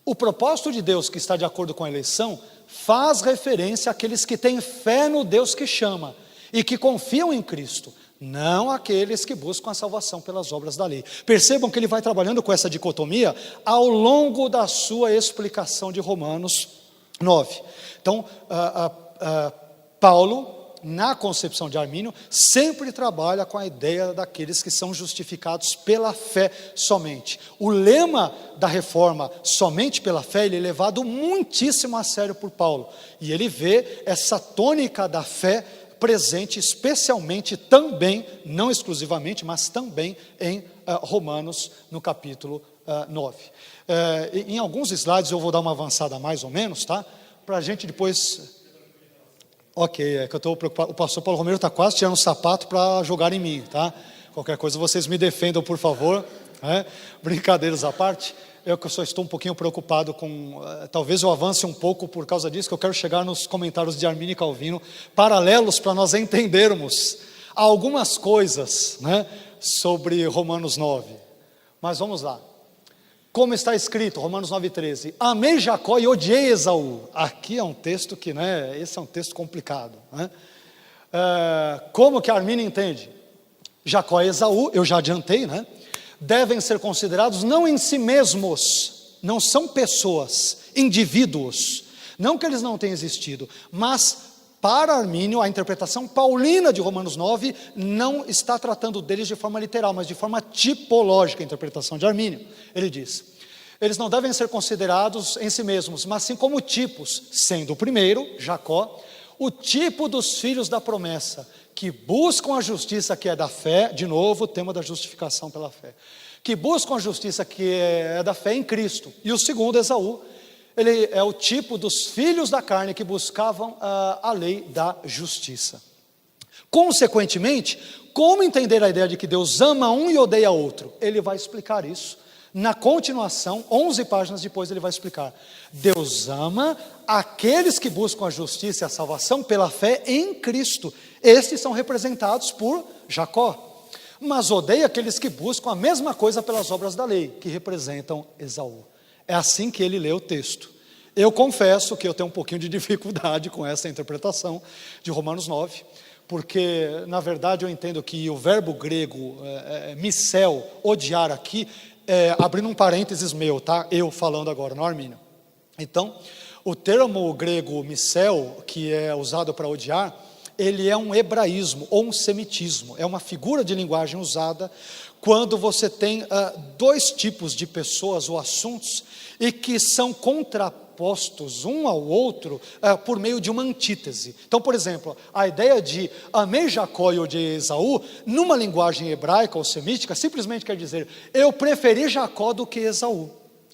o propósito de Deus que está de acordo com a eleição faz referência àqueles que têm fé no Deus que chama e que confiam em Cristo, não aqueles que buscam a salvação pelas obras da lei. Percebam que ele vai trabalhando com essa dicotomia ao longo da sua explicação de Romanos 9. Então, Paulo, na concepção de Armínio, sempre trabalha com a ideia daqueles que são justificados pela fé somente. O lema da reforma, somente pela fé, ele é levado muitíssimo a sério por Paulo. E ele vê essa tônica da fé presente especialmente também, não exclusivamente, mas também em Romanos, no capítulo 9. Em alguns slides eu vou dar uma avançada mais ou menos, tá? Para a gente depois... Ok, é que eu estou preocupado, o pastor Paulo Romero está quase tirando um sapato para jogar em mim, tá? Qualquer coisa vocês me defendam, por favor. Brincadeiras à parte, eu só estou um pouquinho preocupado com, talvez eu avance um pouco por causa disso, que eu quero chegar nos comentários de Armínio e Calvino, paralelos para nós entendermos algumas coisas sobre Romanos 9. Mas vamos lá. Como está escrito, Romanos 9:13, amei Jacó e odiei Esaú. Aqui é um texto que, esse é um texto complicado. Como que Armínio entende? Jacó e Esaú, eu já adiantei, devem ser considerados não em si mesmos, não são pessoas, indivíduos, não que eles não tenham existido, mas para Armínio, a interpretação paulina de Romanos 9 não está tratando deles de forma literal, mas de forma tipológica, a interpretação de Armínio. Ele diz, eles não devem ser considerados em si mesmos, mas sim como tipos, sendo o primeiro, Jacó, o tipo dos filhos da promessa, que buscam a justiça que é da fé, de novo o tema da justificação pela fé, que buscam a justiça que é da fé em Cristo. E o segundo, Esaú, ele é o tipo dos filhos da carne que buscavam a lei da justiça. Consequentemente, como entender a ideia de que Deus ama um e odeia outro? Ele vai explicar isso. Na continuação, 11 páginas depois ele vai explicar. Deus ama aqueles que buscam a justiça e a salvação pela fé em Cristo. Estes são representados por Jacó. Mas odeia aqueles que buscam a mesma coisa pelas obras da lei, que representam Esaú. É assim que ele lê o texto. Eu confesso que eu tenho um pouquinho de dificuldade com essa interpretação de Romanos 9, porque, na verdade, eu entendo que o verbo grego, missel, odiar aqui, abrindo um parênteses meu, tá? Eu falando agora, não Armínio. Então, o termo grego missel, que é usado para odiar, ele é um hebraísmo ou um semitismo, é uma figura de linguagem usada quando você tem dois tipos de pessoas ou assuntos e que são contrapostos um ao outro por meio de uma antítese. Então, por exemplo, a ideia de amei Jacó e odiei Esaú, numa linguagem hebraica ou semítica, simplesmente quer dizer, eu preferi Jacó do que Esaú.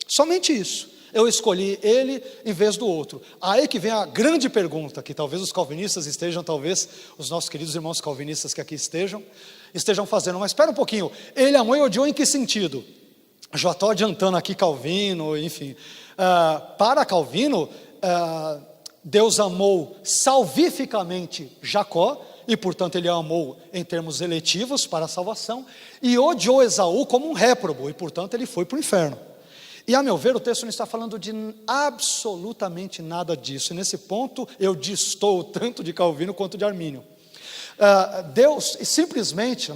Somente isso. Eu escolhi ele em vez do outro. Aí que vem a grande pergunta, que talvez os calvinistas estejam, talvez os nossos queridos irmãos calvinistas que aqui estejam fazendo, mas espera um pouquinho, ele amou e odiou em que sentido? Já estou adiantando aqui Calvino, enfim. Para Calvino, Deus amou salvificamente Jacó, e portanto ele amou em termos eletivos para a salvação, e odiou Esaú como um réprobo, e portanto ele foi para o inferno. E a meu ver o texto não está falando de absolutamente nada disso, e nesse ponto eu distou tanto de Calvino quanto de Armínio. Deus simplesmente,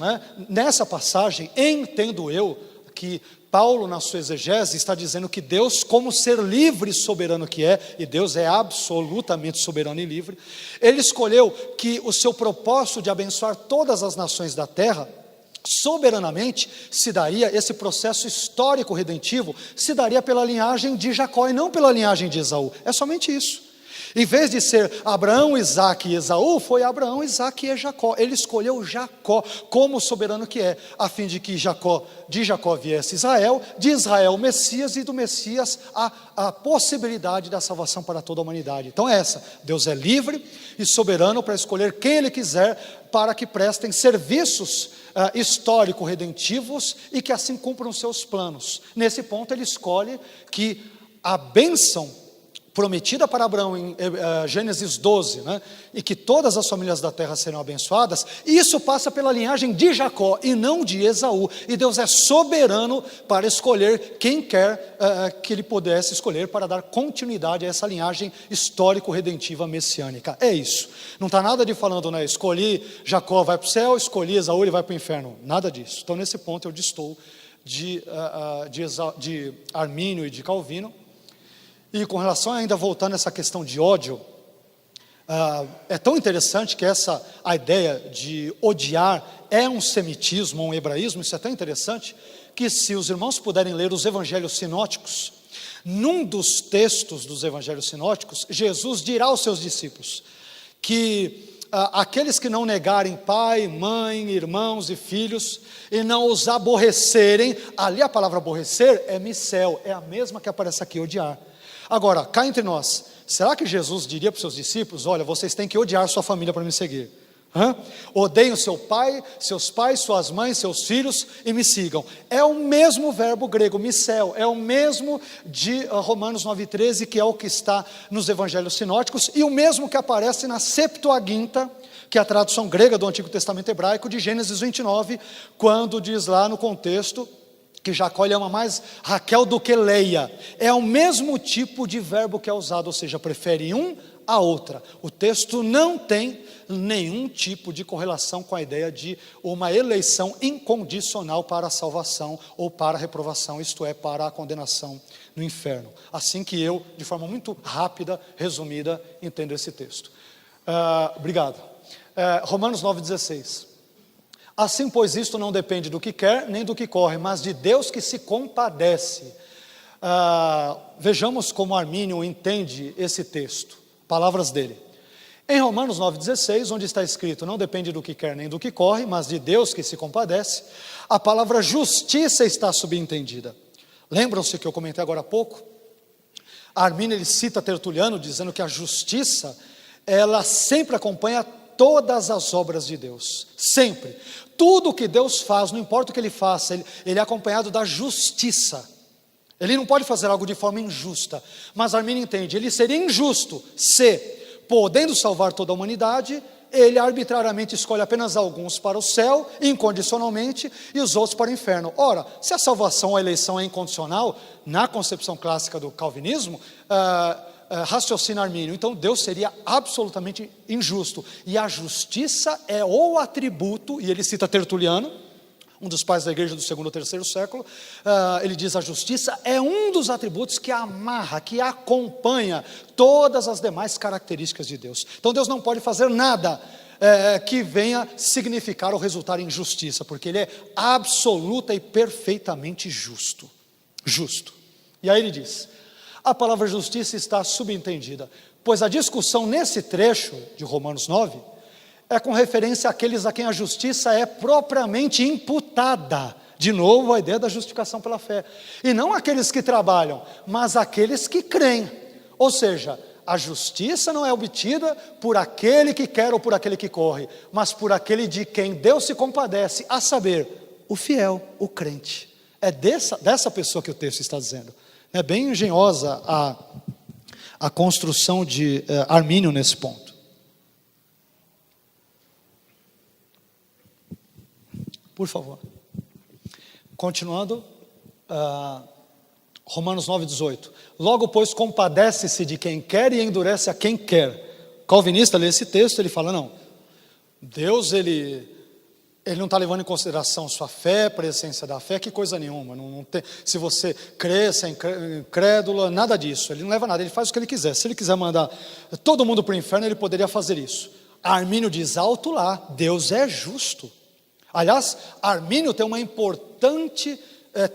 nessa passagem, entendo eu que Paulo na sua exegese está dizendo que Deus, como ser livre e soberano que é, e Deus é absolutamente soberano e livre, ele escolheu que o seu propósito de abençoar todas as nações da terra, soberanamente se daria, esse processo histórico redentivo se daria pela linhagem de Jacó e não pela linhagem de Esaú. É somente isso. Em vez de ser Abraão, Isaque e Esaú, foi Abraão, Isaque e Jacó. Ele escolheu Jacó como soberano que é, a fim de que de Jacó viesse Israel, de Israel o Messias, e do Messias a possibilidade da salvação para toda a humanidade. Então é essa, Deus é livre e soberano para escolher quem Ele quiser para que prestem serviços histórico-redentivos e que assim cumpram os seus planos. Nesse ponto ele escolhe que a bênção prometida para Abraão em Gênesis 12, e que todas as famílias da terra serão abençoadas, isso passa pela linhagem de Jacó e não de Esaú, e Deus é soberano para escolher quem quer que ele pudesse escolher para dar continuidade a essa linhagem histórico-redentiva messiânica. É isso, não está nada de falando, escolhi Jacó vai para o céu, escolhi Esaú ele vai para o inferno, nada disso. Então nesse ponto eu distou de Armínio e de Calvino. E com relação ainda voltando a essa questão de ódio, é tão interessante que a ideia de odiar é um semitismo, um hebraísmo, isso é tão interessante, que se os irmãos puderem ler os evangelhos sinóticos, num dos textos dos evangelhos sinóticos, Jesus dirá aos seus discípulos, que aqueles que não negarem pai, mãe, irmãos e filhos, e não os aborrecerem, ali a palavra aborrecer é missel, é a mesma que aparece aqui, odiar. Agora, cá entre nós, será que Jesus diria para os seus discípulos, olha, vocês têm que odiar sua família para me seguir? Odeiem seus pais, suas mães, seus filhos e me sigam. É o mesmo verbo grego, missel, é o mesmo de Romanos 9,13, que é o que está nos evangelhos sinóticos, e o mesmo que aparece na Septuaginta, que é a tradução grega do Antigo Testamento hebraico, de Gênesis 29, quando diz lá no contexto, que Jacó ama mais Raquel do que Leia. É o mesmo tipo de verbo que é usado, ou seja, prefere um a outra. O texto não tem nenhum tipo de correlação com a ideia de uma eleição incondicional para a salvação ou para a reprovação, isto é, para a condenação no inferno. Assim que eu, de forma muito rápida, resumida, entendo esse texto. Obrigado. Romanos 9,16. Assim, pois, isto não depende do que quer, nem do que corre, mas de Deus que se compadece. Vejamos como Armínio entende esse texto, palavras dele. Em Romanos 9,16, onde está escrito, não depende do que quer nem do que corre, mas de Deus que se compadece, a palavra justiça está subentendida. Lembram-se que eu comentei agora há pouco? Armínio, ele cita Tertuliano, dizendo que a justiça, ela sempre acompanha todas as obras de Deus, sempre. Tudo que Deus faz, não importa o que Ele faça, ele é acompanhado da justiça. Ele não pode fazer algo de forma injusta, mas Armínio entende, ele seria injusto se, podendo salvar toda a humanidade, ele arbitrariamente escolhe apenas alguns para o céu, incondicionalmente, e os outros para o inferno. Ora, se a salvação ou a eleição é incondicional, na concepção clássica do calvinismo, raciocina Armínio, então Deus seria absolutamente injusto, e a justiça é o atributo, e ele cita Tertuliano, um dos pais da igreja do segundo ou terceiro século, ele diz, a justiça é um dos atributos que amarra, que acompanha todas as demais características de Deus. Então Deus não pode fazer nada que venha significar ou resultar em justiça, porque Ele é absoluta e perfeitamente justo. Justo. E aí ele diz, a palavra justiça está subentendida, pois a discussão nesse trecho de Romanos 9, é com referência àqueles a quem a justiça é propriamente imputada. De novo, a ideia da justificação pela fé. E não aqueles que trabalham, mas aqueles que creem. Ou seja, a justiça não é obtida por aquele que quer ou por aquele que corre, mas por aquele de quem Deus se compadece, a saber, o fiel, o crente. É dessa pessoa que o texto está dizendo. É bem engenhosa a construção de Armínio nesse ponto. Por favor. Continuando, Romanos 9,18. Logo, pois, compadece-se de quem quer e endurece a quem quer. Calvinista lê esse texto, ele fala, não, Deus, ele não está levando em consideração sua fé, para a essência da fé, que coisa nenhuma. Não tem, se você crê, se é incrédula, nada disso. Ele não leva nada, ele faz o que ele quiser. Se ele quiser mandar todo mundo para o inferno, ele poderia fazer isso. Armínio diz alto lá, Deus é justo. Aliás, Armínio tem uma importante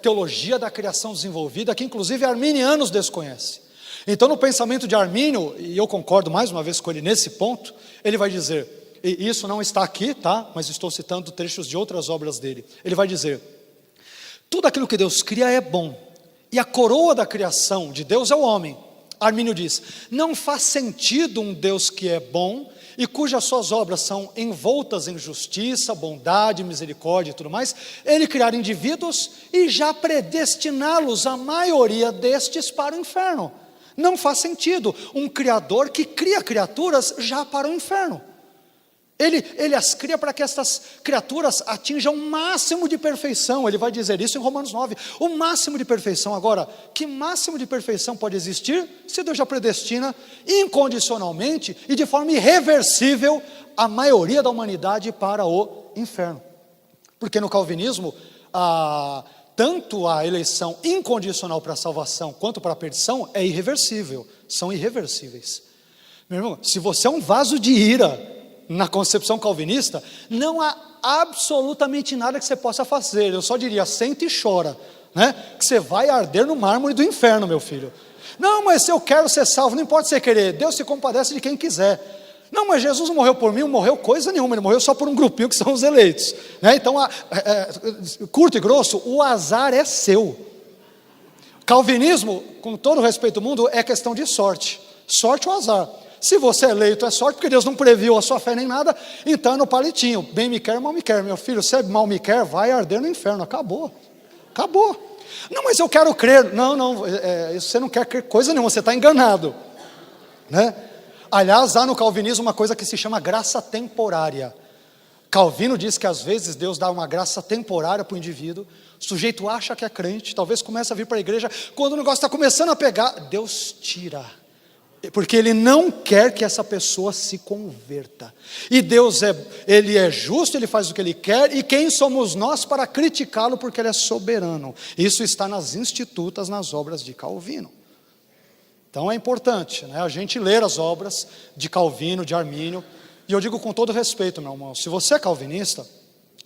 teologia da criação desenvolvida, que inclusive arminianos desconhecem. Então, no pensamento de Armínio, e eu concordo mais uma vez com ele nesse ponto, ele vai dizer, e isso não está aqui, tá? Mas estou citando trechos de outras obras dele. Ele vai dizer, tudo aquilo que Deus cria é bom, e a coroa da criação de Deus é o homem. Armínio diz, não faz sentido um Deus que é bom, e cujas suas obras são envoltas em justiça, bondade, misericórdia e tudo mais, ele criar indivíduos e já predestiná-los, a maioria destes, para o inferno. Não faz sentido um criador que cria criaturas já para o inferno. Ele as cria para que estas criaturas atinjam o máximo de perfeição. Ele vai dizer isso em Romanos 9, o máximo de perfeição. Agora, que máximo de perfeição pode existir se Deus já predestina incondicionalmente e de forma irreversível a maioria da humanidade para o inferno? Porque no calvinismo, tanto a eleição incondicional para a salvação quanto para a perdição é irreversível, são irreversíveis. Meu irmão, se você é um vaso de ira, na concepção calvinista, não há absolutamente nada que você possa fazer. Eu só diria, senta e chora, né? Que você vai arder no mármore do inferno, meu filho. Não, mas se eu quero ser salvo, não importa se você querer, Deus se compadece de quem quiser. Não, mas Jesus não morreu por mim, não morreu coisa nenhuma, ele morreu só por um grupinho que são os eleitos, né? Então, curto e grosso, o azar é seu. Calvinismo, com todo o respeito do mundo, é questão de sorte. Sorte ou azar. Se você é eleito, é sorte, porque Deus não previu a sua fé nem nada, então é no palitinho, bem me quer, mal me quer. Meu filho, se mal me quer, vai arder no inferno, acabou. Não, mas eu quero crer. Não, você não quer crer coisa nenhuma, você está enganado, né? Aliás, há no calvinismo uma coisa que se chama graça temporária. Calvino diz que às vezes Deus dá uma graça temporária para o indivíduo, o sujeito acha que é crente, talvez comece a vir para a igreja, quando o negócio está começando a pegar, Deus tira. Porque Ele não quer que essa pessoa se converta. E Deus, Ele é justo, Ele faz o que Ele quer, e quem somos nós para criticá-lo, porque Ele é soberano. Isso está nas institutas, nas obras de Calvino. Então é importante, né, a gente ler as obras de Calvino, de Armínio, e eu digo com todo respeito, meu irmão, se você é calvinista,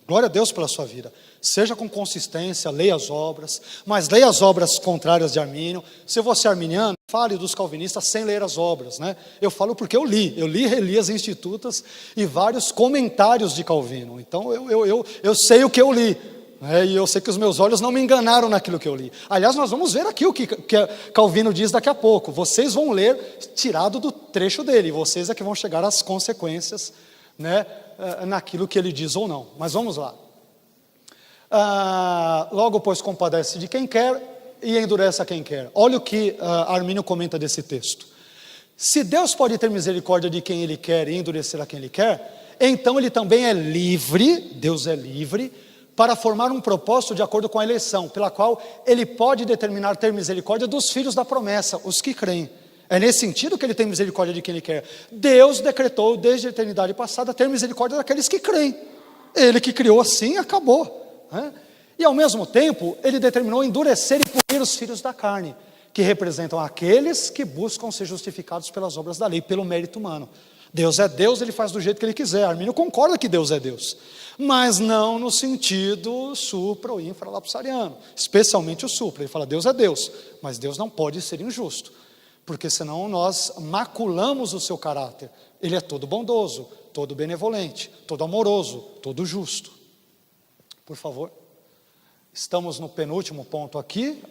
glória a Deus pela sua vida, seja com consistência, leia as obras, mas leia as obras contrárias de Armínio. Se você é arminiano, fale dos calvinistas sem ler as obras, né? Eu falo porque eu li e reli as Institutas e vários comentários de Calvino. Então eu sei o que eu li, né? E eu sei que os meus olhos não me enganaram naquilo que eu li. Aliás, nós vamos ver aqui o que Calvino diz daqui a pouco. Vocês vão ler tirado do trecho dele, vocês é que vão chegar às consequências, né, naquilo que ele diz ou não. Mas vamos lá. Logo, pois, compadece de quem quer e endurece a quem quer. Olha o que Armínio comenta desse texto. Se Deus pode ter misericórdia de quem Ele quer e endurecer a quem Ele quer, então Ele também é livre, Deus é livre, para formar um propósito de acordo com a eleição, pela qual Ele pode determinar ter misericórdia dos filhos da promessa, os que creem. É nesse sentido que Ele tem misericórdia de quem Ele quer. Deus decretou desde a eternidade passada ter misericórdia daqueles que creem. Ele que criou assim, acabou, né? E ao mesmo tempo, Ele determinou endurecer e punir os filhos da carne, que representam aqueles que buscam ser justificados pelas obras da lei, pelo mérito humano. Deus é Deus, Ele faz do jeito que Ele quiser. Armínio concorda que Deus é Deus, mas não no sentido supra ou infralapsariano, especialmente o supra. Ele fala, Deus é Deus, mas Deus não pode ser injusto, porque senão nós maculamos o seu caráter. Ele é todo bondoso, todo benevolente, todo amoroso, todo justo. Por favor. Estamos no penúltimo ponto aqui,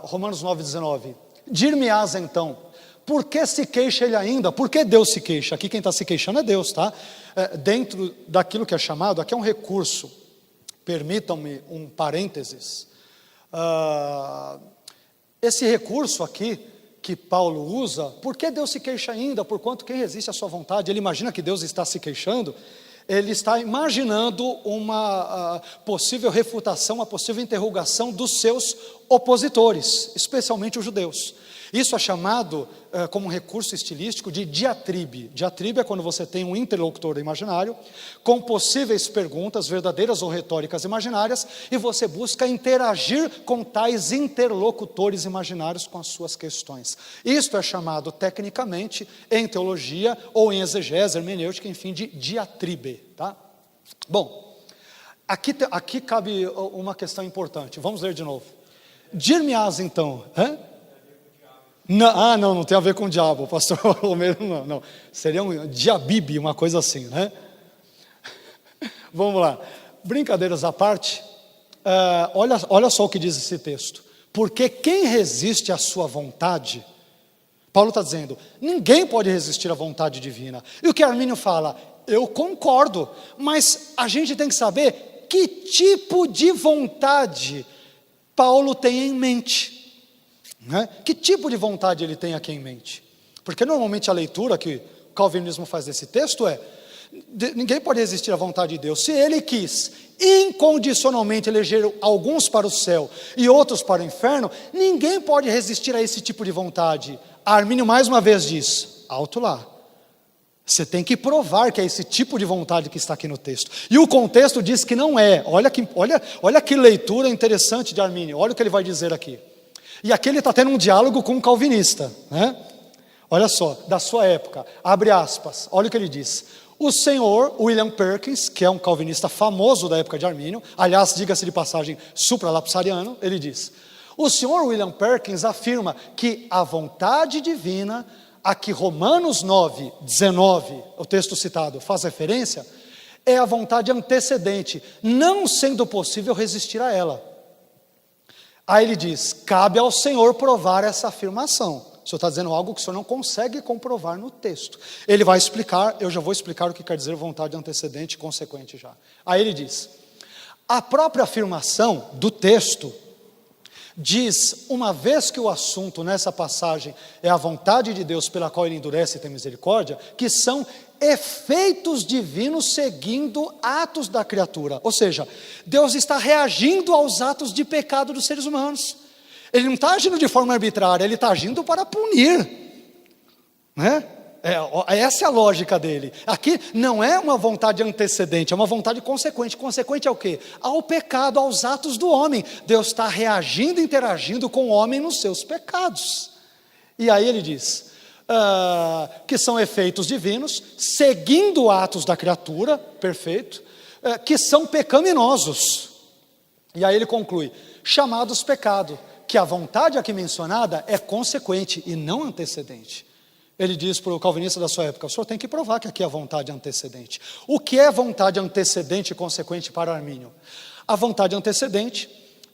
Romanos 9,19. Dir-me-ás então, por que se queixa ele ainda? Por que Deus se queixa? Aqui quem está se queixando é Deus, tá? Dentro daquilo que é chamado, aqui é um recurso, permitam-me um parênteses. Esse recurso aqui, que Paulo usa, por que Deus se queixa ainda? Porquanto quem resiste à sua vontade, ele imagina que Deus está se queixando, ele está imaginando uma possível refutação, uma possível interrogação dos seus opositores, especialmente os judeus. Isso é chamado, como um recurso estilístico, de diatribe. Diatribe é quando você tem um interlocutor imaginário, com possíveis perguntas, verdadeiras ou retóricas imaginárias, e você busca interagir com tais interlocutores imaginários com as suas questões. Isto é chamado, tecnicamente, em teologia, ou em exegese, hermenêutica, enfim, de diatribe. Tá? Bom, aqui cabe uma questão importante. Vamos ler de novo. Dir-me-ás então, não tem a ver com o diabo, pastor Romero, não. Seria um diabibe, uma coisa assim, né? Vamos lá. Brincadeiras à parte, olha só o que diz esse texto. Porque quem resiste à sua vontade, Paulo está dizendo, ninguém pode resistir à vontade divina. E o que Armínio fala? Eu concordo, mas a gente tem que saber que tipo de vontade Paulo tem em mente. Né? Que tipo de vontade ele tem aqui em mente? Porque normalmente a leitura que o calvinismo faz desse texto é, ninguém pode resistir à vontade de Deus. Se ele quis incondicionalmente eleger alguns para o céu e outros para o inferno, ninguém pode resistir a esse tipo de vontade. Armínio mais uma vez diz, alto lá, você tem que provar que é esse tipo de vontade que está aqui no texto. E o contexto diz que não é. Olha que leitura interessante de Armínio, olha o que ele vai dizer aqui. E aqui ele está tendo um diálogo com um calvinista, né? Olha só, da sua época, abre aspas, olha o que ele diz. O senhor William Perkins, que é um calvinista famoso da época de Armínio, aliás, diga-se de passagem, supralapsariano, ele diz, o senhor William Perkins afirma que a vontade divina, a que Romanos 9:19, o texto citado, faz referência, é a vontade antecedente, não sendo possível resistir a ela. Aí ele diz, cabe ao Senhor provar essa afirmação. O Senhor está dizendo algo que o Senhor não consegue comprovar no texto. Ele vai explicar, eu já vou explicar o que quer dizer vontade antecedente e consequente já. Aí ele diz, a própria afirmação do texto diz, uma vez que o assunto nessa passagem é a vontade de Deus pela qual Ele endurece e tem misericórdia, que são efeitos divinos seguindo atos da criatura. Ou seja, Deus está reagindo aos atos de pecado dos seres humanos. Ele não está agindo de forma arbitrária, Ele está agindo para punir, né? Essa é a lógica dele. Aqui não é uma vontade antecedente, é uma vontade consequente. Consequente ao quê? Ao pecado, aos atos do homem. Deus está reagindo, interagindo com o homem nos seus pecados. E aí ele diz, que são efeitos divinos, seguindo atos da criatura, perfeito, que são pecaminosos. E aí ele conclui, chamados pecado, que a vontade aqui mencionada é consequente e não antecedente. Ele diz para o calvinista da sua época: o senhor tem que provar que aqui a vontade é antecedente. O que é vontade antecedente e consequente para Armínio? A vontade antecedente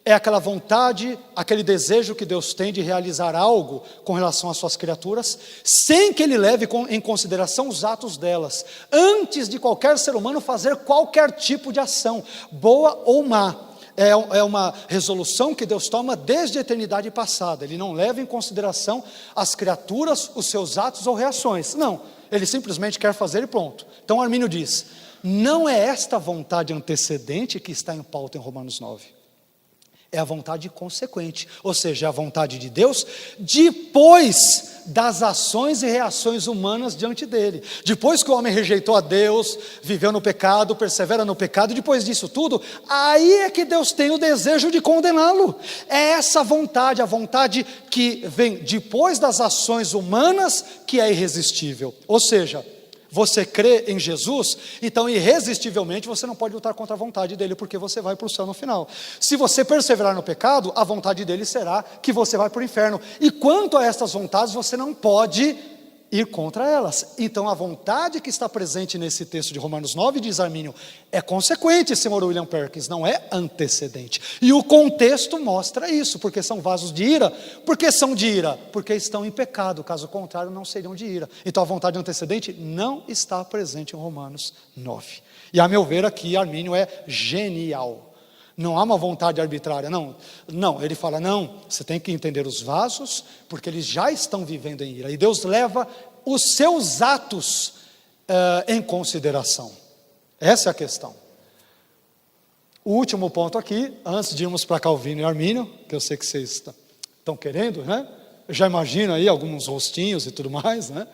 é aquela vontade, aquele desejo que Deus tem de realizar algo com relação às suas criaturas, sem que ele leve em consideração os atos delas, antes de qualquer ser humano fazer qualquer tipo de ação, boa ou má. É uma resolução que Deus toma desde a eternidade passada. Ele não leva em consideração as criaturas, os seus atos ou reações. Não, ele simplesmente quer fazer e pronto. Então Armínio diz: não é esta vontade antecedente que está em pauta em Romanos 9. É a vontade consequente, ou seja, é a vontade de Deus depois das ações e reações humanas diante dele. Depois que o homem rejeitou a Deus, viveu no pecado, persevera no pecado, depois disso tudo, aí é que Deus tem o desejo de condená-lo. É essa vontade, a vontade que vem depois das ações humanas, que é irresistível. Ou seja, você crê em Jesus, então irresistivelmente você não pode lutar contra a vontade dele, porque você vai para o céu no final. Se você perseverar no pecado, a vontade dele será que você vai para o inferno. E quanto a estas vontades, você não pode ir contra elas. Então a vontade que está presente nesse texto de Romanos 9, diz Armínio, é consequente, senhor William Perkins, não é antecedente. E o contexto mostra isso, porque são vasos de ira. Por que são de ira? Porque estão em pecado, caso contrário não seriam de ira. Então a vontade antecedente não está presente em Romanos 9. E a meu ver aqui Armínio é genial. Não há uma vontade arbitrária, não, ele fala, não, você tem que entender os vasos, porque eles já estão vivendo em ira, e Deus leva os seus atos em consideração. Essa é a questão. O último ponto aqui, antes de irmos para Calvino e Armínio, que eu sei que vocês estão querendo, né? Eu já imagino aí alguns rostinhos e tudo mais, né?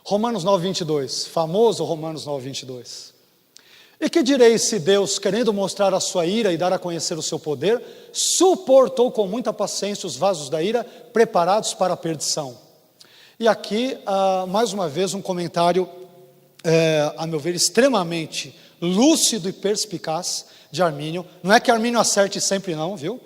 Romanos 9, 22, famoso Romanos 9, 22. E que direis se Deus, querendo mostrar a sua ira e dar a conhecer o seu poder, suportou com muita paciência os vasos da ira preparados para a perdição? E aqui, mais uma vez, um comentário, a meu ver, extremamente lúcido e perspicaz de Armínio. Não é que Armínio acerte sempre não, viu?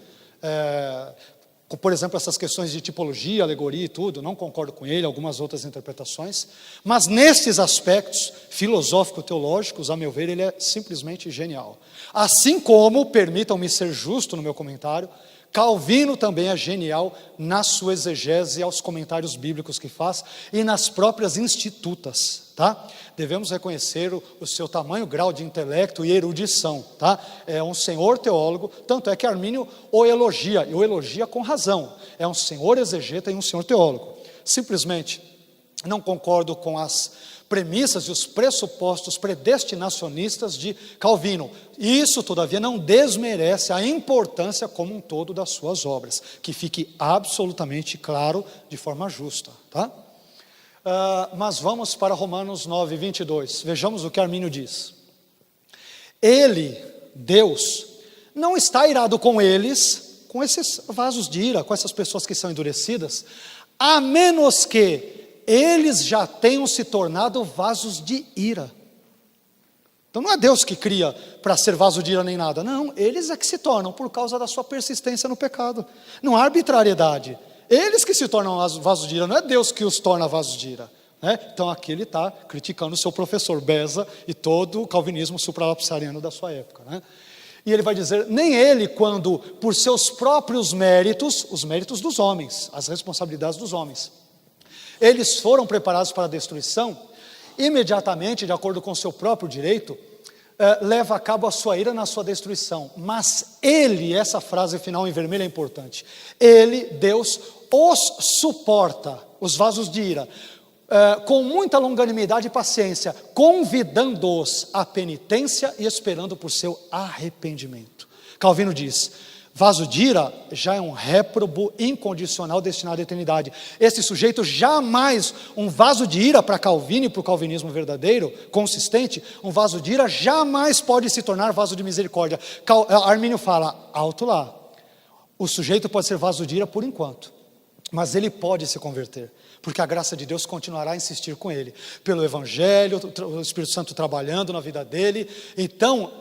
Por exemplo, essas questões de tipologia, alegoria e tudo, não concordo com ele, algumas outras interpretações, mas nesses aspectos filosófico-teológicos, a meu ver, ele é simplesmente genial. Assim como, permitam-me ser justo no meu comentário, Calvino também é genial na sua exegese aos comentários bíblicos que faz e nas próprias institutas, tá? Devemos reconhecer o seu tamanho, grau de intelecto e erudição, tá? É um senhor teólogo, tanto é que Armínio o elogia com razão. É um senhor exegeta e um senhor teólogo. Simplesmente não concordo com as premissas e os pressupostos predestinacionistas de Calvino. Isso, todavia, não desmerece a importância como um todo das suas obras, que fique absolutamente claro de forma justa, tá? Mas vamos para Romanos 9, 22. Vejamos o que Armínio diz. Ele, Deus, não está irado com eles, com esses vasos de ira, com essas pessoas que são endurecidas, a menos que eles já tenham se tornado vasos de ira. Então não é Deus que cria para ser vaso de ira nem nada. Não, eles é que se tornam por causa da sua persistência no pecado. Não há arbitrariedade. Eles que se tornam vasos de ira, não é Deus que os torna vasos de ira. Né? Então aqui ele está criticando o seu professor Beza e todo o calvinismo supralapsariano da sua época. Né? E ele vai dizer, nem ele, quando por seus próprios méritos, os méritos dos homens, as responsabilidades dos homens, eles foram preparados para a destruição, imediatamente, de acordo com o seu próprio direito, leva a cabo a sua ira na sua destruição. Mas ele, essa frase final em vermelho é importante, ele, Deus, os suporta, os vasos de ira, com muita longanimidade e paciência, convidando-os à penitência e esperando por seu arrependimento. Calvino diz, vaso de ira já é um réprobo incondicional destinado à eternidade. Esse sujeito jamais, um vaso de ira para Calvino e para o calvinismo verdadeiro, consistente, um vaso de ira jamais pode se tornar vaso de misericórdia. Armínio fala, alto lá, o sujeito pode ser vaso de ira por enquanto. mas ele pode se converter, porque a graça de Deus continuará a insistir com ele, pelo Evangelho, o Espírito Santo trabalhando na vida dele. Então,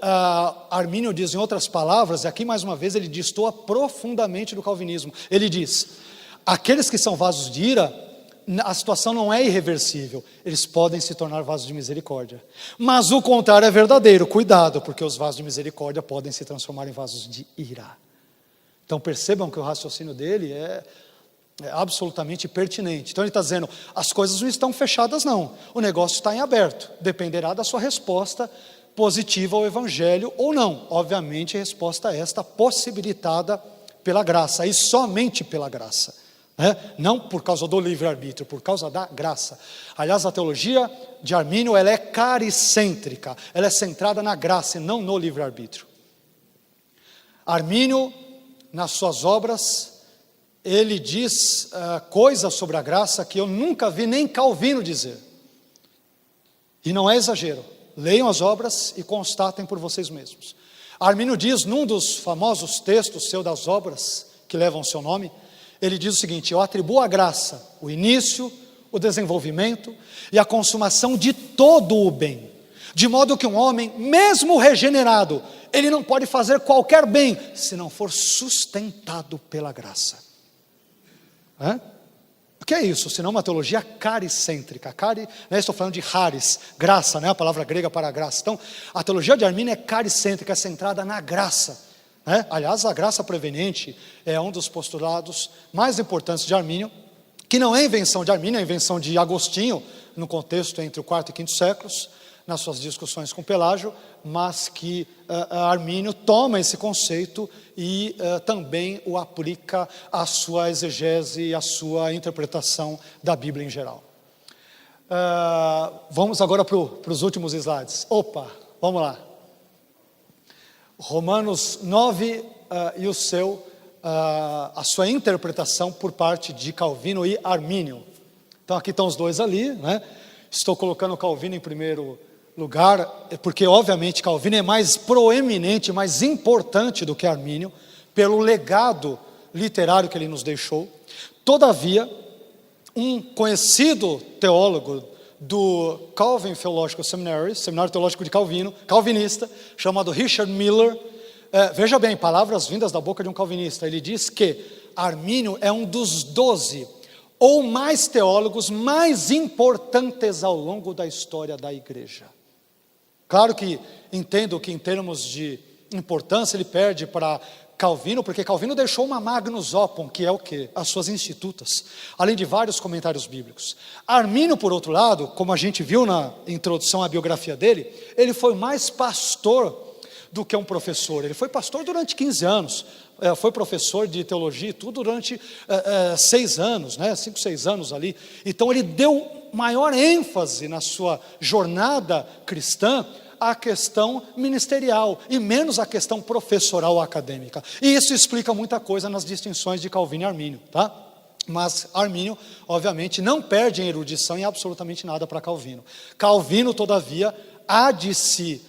Armínio diz, em outras palavras, e aqui mais uma vez ele destoa profundamente do calvinismo, ele diz, aqueles que são vasos de ira, a situação não é irreversível, eles podem se tornar vasos de misericórdia, mas o contrário é verdadeiro, cuidado, porque os vasos de misericórdia podem se transformar em vasos de ira. Então percebam que o raciocínio dele é absolutamente pertinente. Então ele está dizendo, as coisas não estão fechadas não, o negócio está em aberto, dependerá da sua resposta positiva ao Evangelho ou não. Obviamente a resposta esta possibilitada pela graça, e somente pela graça. Não por causa do livre-arbítrio, por causa da graça. Aliás, a teologia de Armínio, ela é caricêntrica, ela é centrada na graça e não no livre-arbítrio. Armínio, nas suas obras, ele diz coisas sobre a graça que eu nunca vi nem Calvino dizer, e não é exagero. Leiam as obras e constatem por vocês mesmos. Armínio diz, num dos famosos textos seu das obras que levam o seu nome, ele diz o seguinte, eu atribuo à graça o início, o desenvolvimento e a consumação de todo o bem, de modo que um homem, mesmo regenerado, ele não pode fazer qualquer bem, se não for sustentado pela graça. O que é isso? Senão uma teologia caricêntrica. Estou falando de charis, graça, a palavra grega para graça. Então, a teologia de Armínio é caricêntrica, é centrada na graça. Aliás, a graça preveniente é um dos postulados mais importantes de Armínio, que não é invenção de Armínio, é invenção de Agostinho, no contexto entre o quarto e quinto séculos, nas suas discussões com Pelágio, mas que Armínio toma esse conceito e também o aplica à sua exegese e à sua interpretação da Bíblia em geral. Vamos agora para os últimos slides. Vamos lá. Romanos 9 e a sua interpretação por parte de Calvino e Armínio. Então aqui estão os dois ali, Estou colocando Calvino em primeiro lugar, porque obviamente Calvino é mais proeminente, mais importante do que Armínio, pelo legado literário que ele nos deixou. Todavia, um conhecido teólogo do Calvin Theological Seminary, Seminário Teológico de Calvino, calvinista, chamado Richard Miller, veja bem, palavras vindas da boca de um calvinista, ele diz que Armínio é um dos 12 ou mais teólogos mais importantes ao longo da história da igreja. Claro que entendo que em termos de importância ele perde para Calvino, porque Calvino deixou uma Magnus Opum, que é o quê? As suas institutas, além de vários comentários bíblicos. Armínio, por outro lado, como a gente viu na introdução à biografia dele, ele foi mais pastor do que um professor. Ele foi pastor durante 15 anos, foi professor de teologia e tudo durante 6 anos, 5, 6 anos ali. Então ele deu maior ênfase na sua jornada cristã a questão ministerial e menos a questão professoral acadêmica. E isso explica muita coisa nas distinções de Calvino e Armínio, tá? Mas Armínio, obviamente, não perde em erudição em absolutamente nada para Calvino. Calvino, todavia, há de se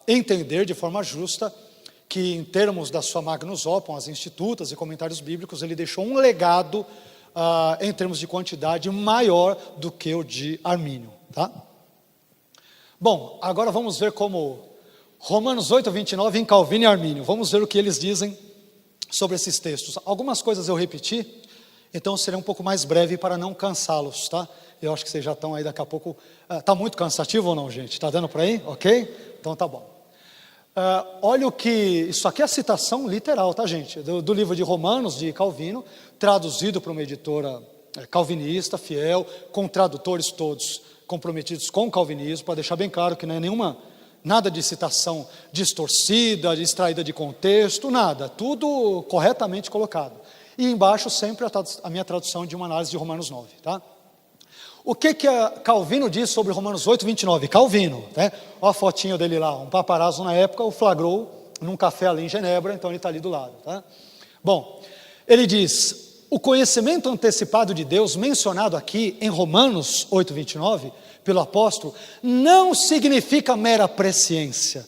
entender de forma justa que, em termos da sua Magnus Opum, as institutas e comentários bíblicos, ele deixou um legado, em termos de quantidade, maior do que o de Armínio, tá? Bom, agora vamos ver como Romanos 8, 29 em Calvino e Armínio. Vamos ver o que eles dizem sobre esses textos. Algumas coisas eu repeti, então serei um pouco mais breve para não cansá-los, tá? Eu acho que vocês já estão aí daqui a pouco. Está muito cansativo ou não, gente? Está dando para ir? Ok? Então tá bom. Olha o que... Isso aqui é a citação literal, tá, gente? Do livro de Romanos, de Calvino, traduzido por uma editora calvinista, fiel, com tradutores todos comprometidos com o calvinismo, para deixar bem claro que não é nada de citação distorcida, extraída de contexto, nada, tudo corretamente colocado. E embaixo sempre a minha tradução de uma análise de Romanos 9, tá? O que Calvino diz sobre Romanos 8, 29? Calvino, né? Olha a fotinho dele lá, um paparazzo na época o flagrou num café ali em Genebra, então ele está ali do lado, tá? Bom, ele diz: o conhecimento antecipado de Deus, mencionado aqui em Romanos 8, 29, pelo apóstolo, não significa mera presciência.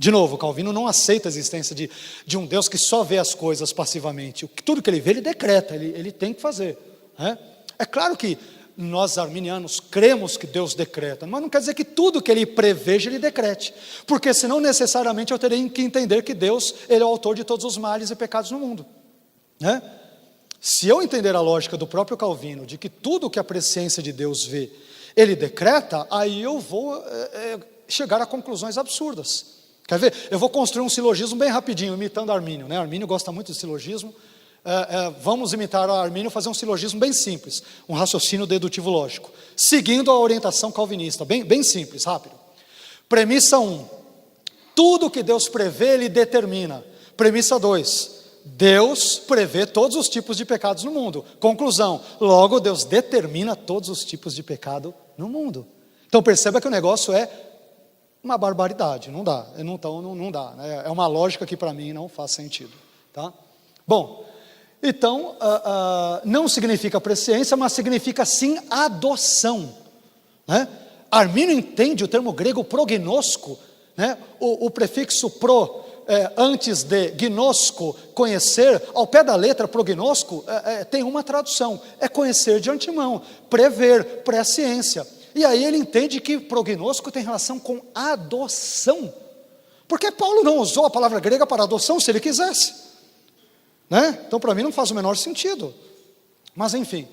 De novo, Calvino não aceita a existência de um Deus que só vê as coisas passivamente. Tudo que ele vê, ele decreta, ele tem que fazer, né? É claro que nós arminianos cremos que Deus decreta, mas não quer dizer que tudo que ele preveja, ele decrete, porque senão necessariamente eu teria que entender que Deus, ele é o autor de todos os males e pecados no mundo, né? Se eu entender a lógica do próprio Calvino, de que tudo que a presciência de Deus vê, ele decreta, aí eu vou chegar a conclusões absurdas. Quer ver? Eu vou construir um silogismo bem rapidinho, imitando Armínio, né? Armínio gosta muito de silogismo. Vamos imitar a Armínio, fazer um silogismo bem simples, um raciocínio dedutivo lógico, seguindo a orientação calvinista, bem simples, rápido. Premissa 1, tudo que Deus prevê, ele determina. Premissa 2, Deus prevê todos os tipos de pecados no mundo. Conclusão, logo Deus determina todos os tipos de pecado no mundo. Então perceba que o negócio é uma barbaridade, não dá, não dá, né? É uma lógica que para mim não faz sentido, tá? Bom, então, não significa presciência, mas significa sim adoção, né? Armínio entende o termo grego prognosco, né? O prefixo pro, antes de gnosco, conhecer, ao pé da letra prognosco, tem uma tradução, é conhecer de antemão, prever, presciência. E aí ele entende que prognosco tem relação com adoção, porque Paulo não usou a palavra grega para adoção se ele quisesse, né? Então para mim não faz o menor sentido, mas enfim,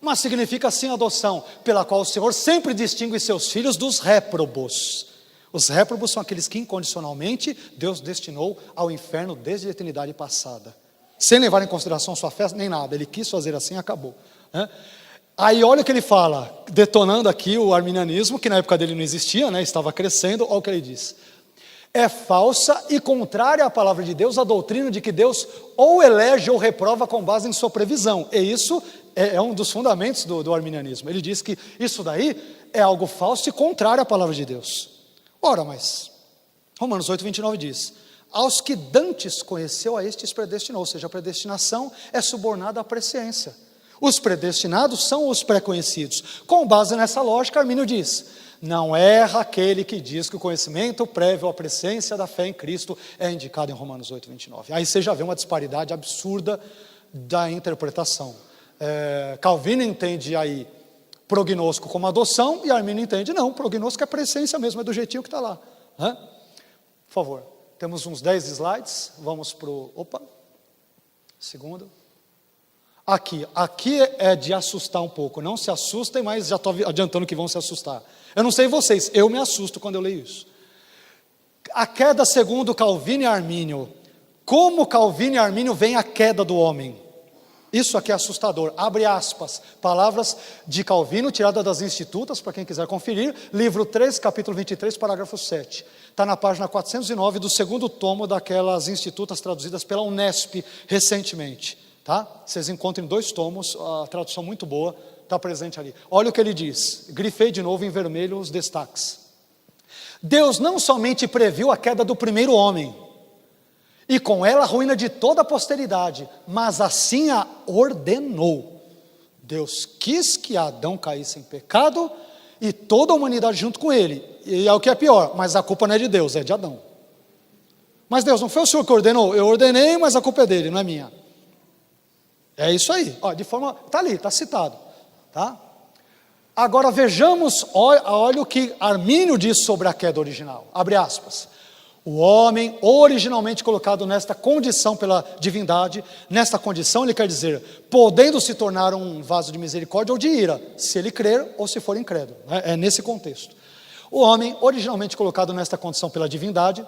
mas significa sim adoção, pela qual o Senhor sempre distingue seus filhos dos réprobos. Os réprobos são aqueles que incondicionalmente Deus destinou ao inferno desde a eternidade passada, sem levar em consideração sua fé nem nada, ele quis fazer assim e acabou, né? Aí olha o que ele fala, detonando aqui o arminianismo, que na época dele não existia, né, estava crescendo. Olha o que ele diz: é falsa e contrária à palavra de Deus a doutrina de que Deus ou elege ou reprova com base em sua previsão. E isso é um dos fundamentos do arminianismo. Ele diz que isso daí é algo falso e contrário à palavra de Deus. Ora, mas Romanos 8:29 diz: aos que dantes conheceu, a estes predestinou. Ou seja, a predestinação é subornada à presciência. Os predestinados são os pré-conhecidos. Com base nessa lógica, Armínio diz: não erra aquele que diz que o conhecimento prévio à presciência da fé em Cristo é indicado em Romanos 8:29. Aí você já vê uma disparidade absurda da interpretação. Calvino entende aí prognosco como adoção, e Armínio entende, não, prognosco é presciência mesmo, é do jeitinho que está lá, né? Por favor, temos uns 10 slides, vamos para o, segundo. Aqui é de assustar um pouco, não se assustem, mas já estou adiantando que vão se assustar. Eu não sei vocês, eu me assusto quando eu leio isso. A queda segundo Calvino e Armínio. Como Calvino e Armínio veem a queda do homem? Isso aqui é assustador, abre aspas, palavras de Calvino, tirada das Institutas, para quem quiser conferir, livro 3, capítulo 23, parágrafo 7. Está na página 409 do segundo tomo daquelas Institutas traduzidas pela Unesp recentemente. Tá? Vocês encontram em 2 tomos, a tradução muito boa, está presente ali. Olha o que ele diz, grifei de novo em vermelho os destaques. Deus não somente previu a queda do primeiro homem, e com ela a ruína de toda a posteridade, mas assim a ordenou. Deus quis que Adão caísse em pecado, e toda a humanidade junto com ele. E é o que é pior, mas a culpa não é de Deus, é de Adão. Mas Deus, não foi o Senhor que ordenou? Eu ordenei, mas a culpa é dele, não é minha. É isso aí, ó, de forma, está ali, está citado, tá? Agora vejamos, olha o que Armínio diz sobre a queda original, abre aspas. O homem originalmente colocado nesta condição pela divindade, nesta condição ele quer dizer, podendo se tornar um vaso de misericórdia ou de ira, se ele crer ou se for incrédulo, né? É nesse contexto. O homem originalmente colocado nesta condição pela divindade,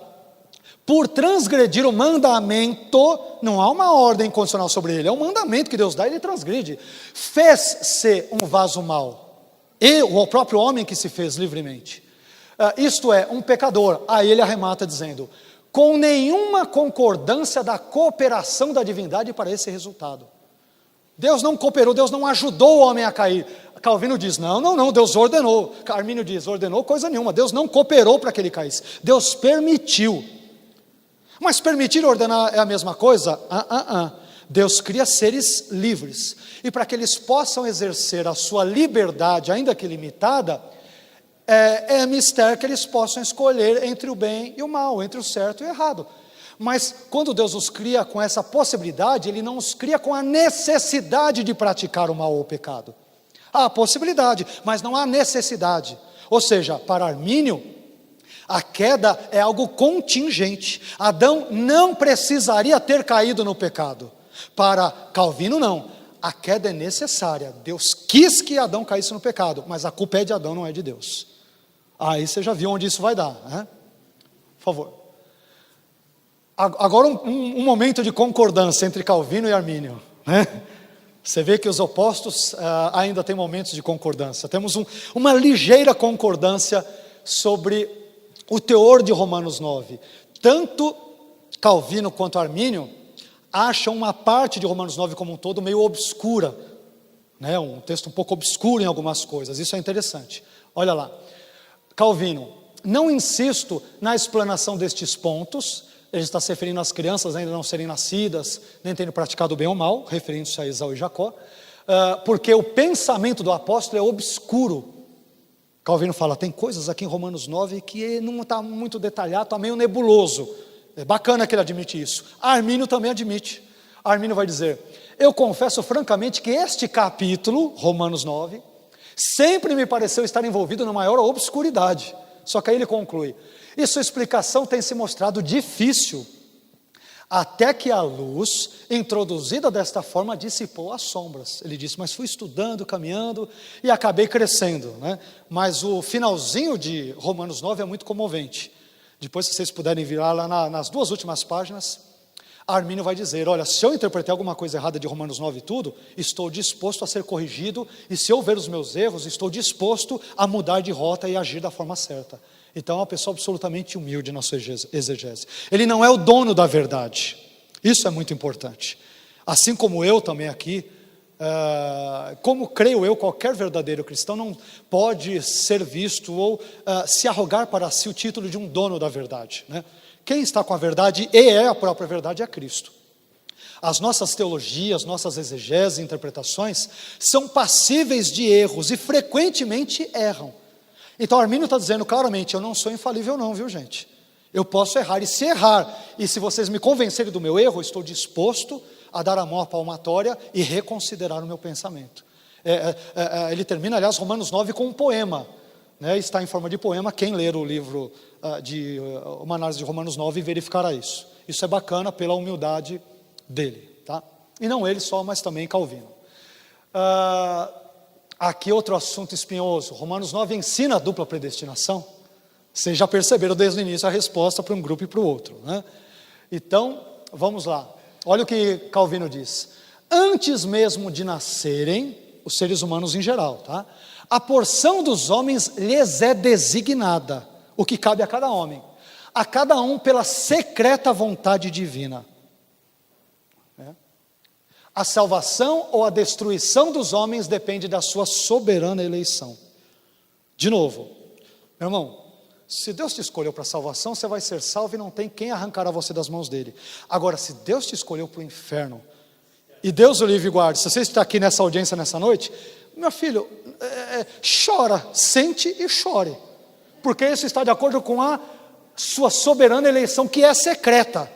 por transgredir o mandamento, não há uma ordem condicional sobre ele, é um mandamento que Deus dá e ele transgride, fez-se um vaso mau, e o próprio homem que se fez livremente, isto é, um pecador. Aí ele arremata dizendo, com nenhuma concordância da cooperação da divindade para esse resultado. Deus não cooperou, Deus não ajudou o homem a cair. Calvino diz, não, Deus ordenou. Armínio diz, ordenou coisa nenhuma, Deus não cooperou para que ele caísse, Deus permitiu. Mas permitir e ordenar é a mesma coisa? Deus cria seres livres, e para que eles possam exercer a sua liberdade, ainda que limitada, é mistério que eles possam escolher entre o bem e o mal, entre o certo e o errado. Mas quando Deus os cria com essa possibilidade, Ele não os cria com a necessidade de praticar o mal ou o pecado. Há a possibilidade, mas não há necessidade. Ou seja, para Armínio, a queda é algo contingente. Adão não precisaria ter caído no pecado. Para Calvino, não. A queda é necessária. Deus quis que Adão caísse no pecado, mas a culpa é de Adão, não é de Deus. Aí você já viu onde isso vai dar, né? Por favor. Agora um momento de concordância entre Calvino e Armínio, né? Você vê que os opostos ainda têm momentos de concordância. Temos uma ligeira concordância sobre o teor de Romanos 9. Tanto Calvino quanto Armínio acham uma parte de Romanos 9 como um todo meio obscura, né? Um texto um pouco obscuro em algumas coisas. Isso é interessante. Olha lá. Calvino: não insisto na explanação destes pontos. Ele está se referindo às crianças ainda não serem nascidas, nem tendo praticado o bem ou mal, referindo-se a Esaú e Jacó, porque o pensamento do apóstolo é obscuro. Calvino fala, tem coisas aqui em Romanos 9 que não está muito detalhado, está meio nebuloso. É bacana que ele admite isso. Armínio também admite. Armínio vai dizer, eu confesso francamente que este capítulo, Romanos 9, sempre me pareceu estar envolvido na maior obscuridade. Só que aí ele conclui, e sua explicação tem se mostrado difícil, até que a luz, introduzida desta forma, dissipou as sombras. Ele disse, mas fui estudando, caminhando, e acabei crescendo, né? Mas o finalzinho de Romanos 9 é muito comovente. Depois, se vocês puderem virar lá nas duas últimas páginas, Armínio vai dizer, olha, se eu interpretei alguma coisa errada de Romanos 9 e tudo, estou disposto a ser corrigido, e se eu ver os meus erros, estou disposto a mudar de rota e agir da forma certa. Então é uma pessoa absolutamente humilde na sua exegese. Ele não é o dono da verdade. Isso é muito importante. Assim como eu também aqui, como creio eu, qualquer verdadeiro cristão não pode ser visto ou se arrogar para si o título de um dono da verdade, né? Quem está com a verdade e é a própria verdade é Cristo. As nossas teologias, nossas exegeses e interpretações são passíveis de erros e frequentemente erram. Então Armínio está dizendo claramente, eu não sou infalível não, viu gente? Eu posso errar, e se errar, e se vocês me convencerem do meu erro, eu estou disposto a dar a mão à palmatória e reconsiderar o meu pensamento. Ele termina, aliás, Romanos 9 com um poema, né? Está em forma de poema, quem ler o livro uma análise de Romanos 9 verificará isso. Isso é bacana pela humildade dele, tá? E não ele só, mas também Calvino. Aqui outro assunto espinhoso, Romanos 9 ensina a dupla predestinação. Vocês já perceberam desde o início a resposta para um grupo e para o outro, né? Então, vamos lá. Olha o que Calvino diz. Antes mesmo de nascerem, os seres humanos em geral, tá? A porção dos homens lhes é designada, o que cabe a cada homem, a cada um pela secreta vontade divina. A salvação ou a destruição dos homens depende da sua soberana eleição. De novo, meu irmão, se Deus te escolheu para a salvação, você vai ser salvo e não tem quem arrancará você das mãos dele. Agora, se Deus te escolheu para o inferno, e Deus o livre e guarde, se você está aqui nessa audiência nessa noite, meu filho, chora, sente e chore, porque isso está de acordo com a sua soberana eleição, que é secreta.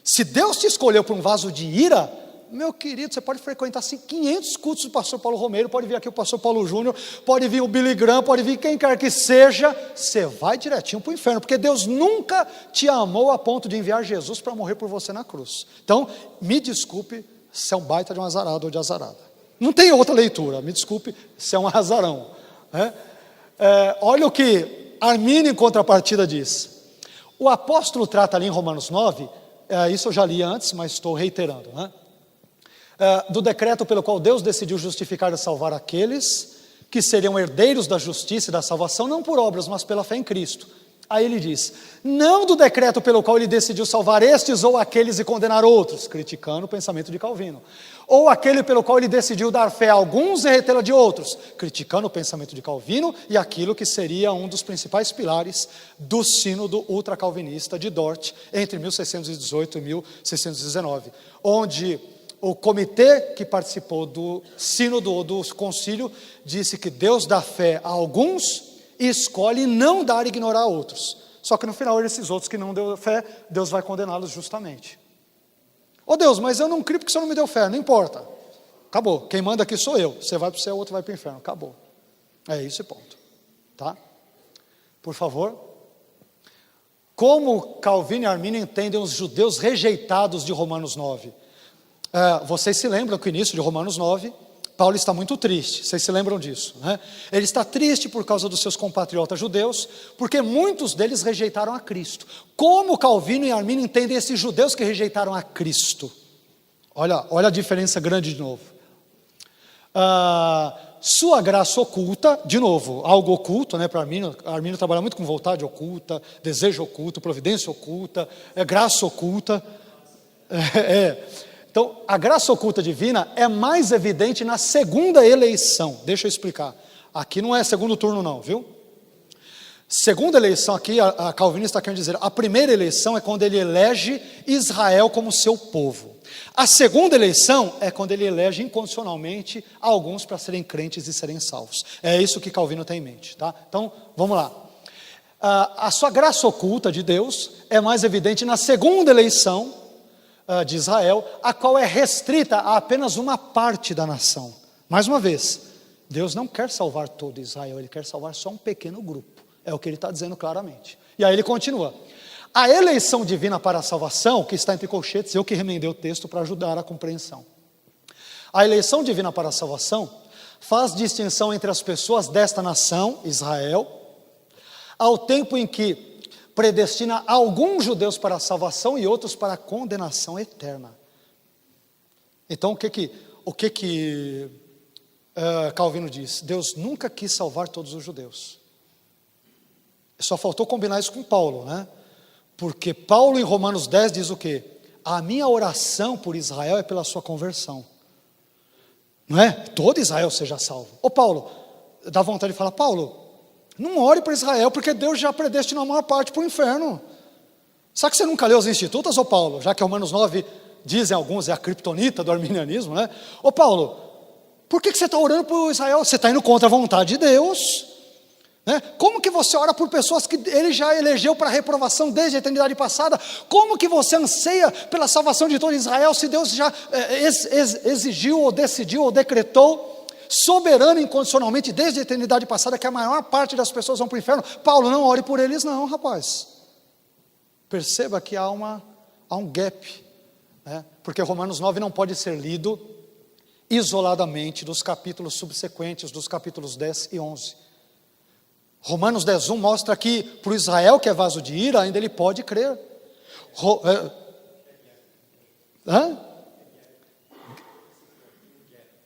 Se Deus te escolheu para um vaso de ira, meu querido, você pode frequentar 500 cultos do pastor Paulo Romeiro, pode vir aqui o pastor Paulo Júnior, pode vir o Billy Graham, pode vir quem quer que seja, você vai direitinho para o inferno, porque Deus nunca te amou a ponto de enviar Jesus para morrer por você na cruz. Então, me desculpe se é um baita de um azarado ou de azarada. Não tem outra leitura, me desculpe se é um azarão, né? Olha o que Armínio em contrapartida diz. O apóstolo trata ali em Romanos 9, isso eu já li antes, mas estou reiterando, né? Do decreto pelo qual Deus decidiu justificar e salvar aqueles que seriam herdeiros da justiça e da salvação, não por obras, mas pela fé em Cristo. Aí ele diz, não do decreto pelo qual ele decidiu salvar estes ou aqueles e condenar outros, criticando o pensamento de Calvino, ou aquele pelo qual ele decidiu dar fé a alguns e retê-la de outros, criticando o pensamento de Calvino e aquilo que seria um dos principais pilares do sínodo ultracalvinista de Dort, entre 1618 e 1619, onde o comitê que participou do sínodo ou do concílio disse que Deus dá fé a alguns e escolhe não dar e ignorar a outros. Só que no final, esses outros que não deu fé, Deus vai condená-los justamente. Ô Deus, mas eu não creio porque o Senhor não me deu fé. Não importa. Acabou. Quem manda aqui sou eu. Você vai para o céu, o outro vai para o inferno. Acabou. É isso e ponto. Tá? Por favor. Como Calvino e Armínio entendem os judeus rejeitados de Romanos 9? Vocês se lembram que no início de Romanos 9, Paulo está muito triste, vocês se lembram disso, né? Ele está triste por causa dos seus compatriotas judeus, porque muitos deles rejeitaram a Cristo. Como Calvino e Armínio entendem esses judeus que rejeitaram a Cristo? Olha a diferença grande de novo. Sua graça oculta, de novo, algo oculto, né, para Armínio. Armínio trabalha muito com vontade oculta, desejo oculto, providência oculta, graça oculta. Então, a graça oculta divina é mais evidente na segunda eleição. Deixa eu explicar. Aqui não é segundo turno não, viu? Segunda eleição aqui, a Calvino está querendo dizer, a primeira eleição é quando ele elege Israel como seu povo. A segunda eleição é quando ele elege incondicionalmente alguns para serem crentes e serem salvos. É isso que Calvino tem em mente, tá? Então, vamos lá. A sua graça oculta de Deus é mais evidente na segunda eleição de Israel, a qual é restrita a apenas uma parte da nação. Mais uma vez, Deus não quer salvar todo Israel, Ele quer salvar só um pequeno grupo. É o que Ele está dizendo claramente. E aí ele continua. A eleição divina para a salvação, que está entre colchetes, eu que remendei o texto para ajudar a compreensão. A eleição divina para a salvação faz distinção entre as pessoas desta nação, Israel, ao tempo em que predestina alguns judeus para a salvação e outros para a condenação eterna. Então, o que Calvino diz? Deus nunca quis salvar todos os judeus. Só faltou combinar isso com Paulo, né? Porque Paulo em Romanos 10 diz o quê? A minha oração por Israel é pela sua conversão. Não é? Todo Israel seja salvo. Ô Paulo, dá vontade de falar, Paulo, não ore para Israel, porque Deus já predestinou a maior parte para o inferno. Sabe que você nunca leu os Institutas, ô Paulo? Já que Romanos 9, dizem alguns, é a criptonita do arminianismo, né? Ô Paulo, por que você está orando por Israel? Você está indo contra a vontade de Deus, né? Como que você ora por pessoas que Ele já elegeu para reprovação desde a eternidade passada? Como que você anseia pela salvação de todo Israel, se Deus já exigiu, ou decidiu, ou decretou soberano e incondicionalmente desde a eternidade passada que a maior parte das pessoas vão para o inferno? Paulo, não ore por eles não, rapaz. Perceba que há um gap, né? Porque Romanos 9 não pode ser lido isoladamente dos capítulos subsequentes, dos capítulos 10 e 11. Romanos 10:1 mostra que para o Israel que é vaso de ira, ainda ele pode crer.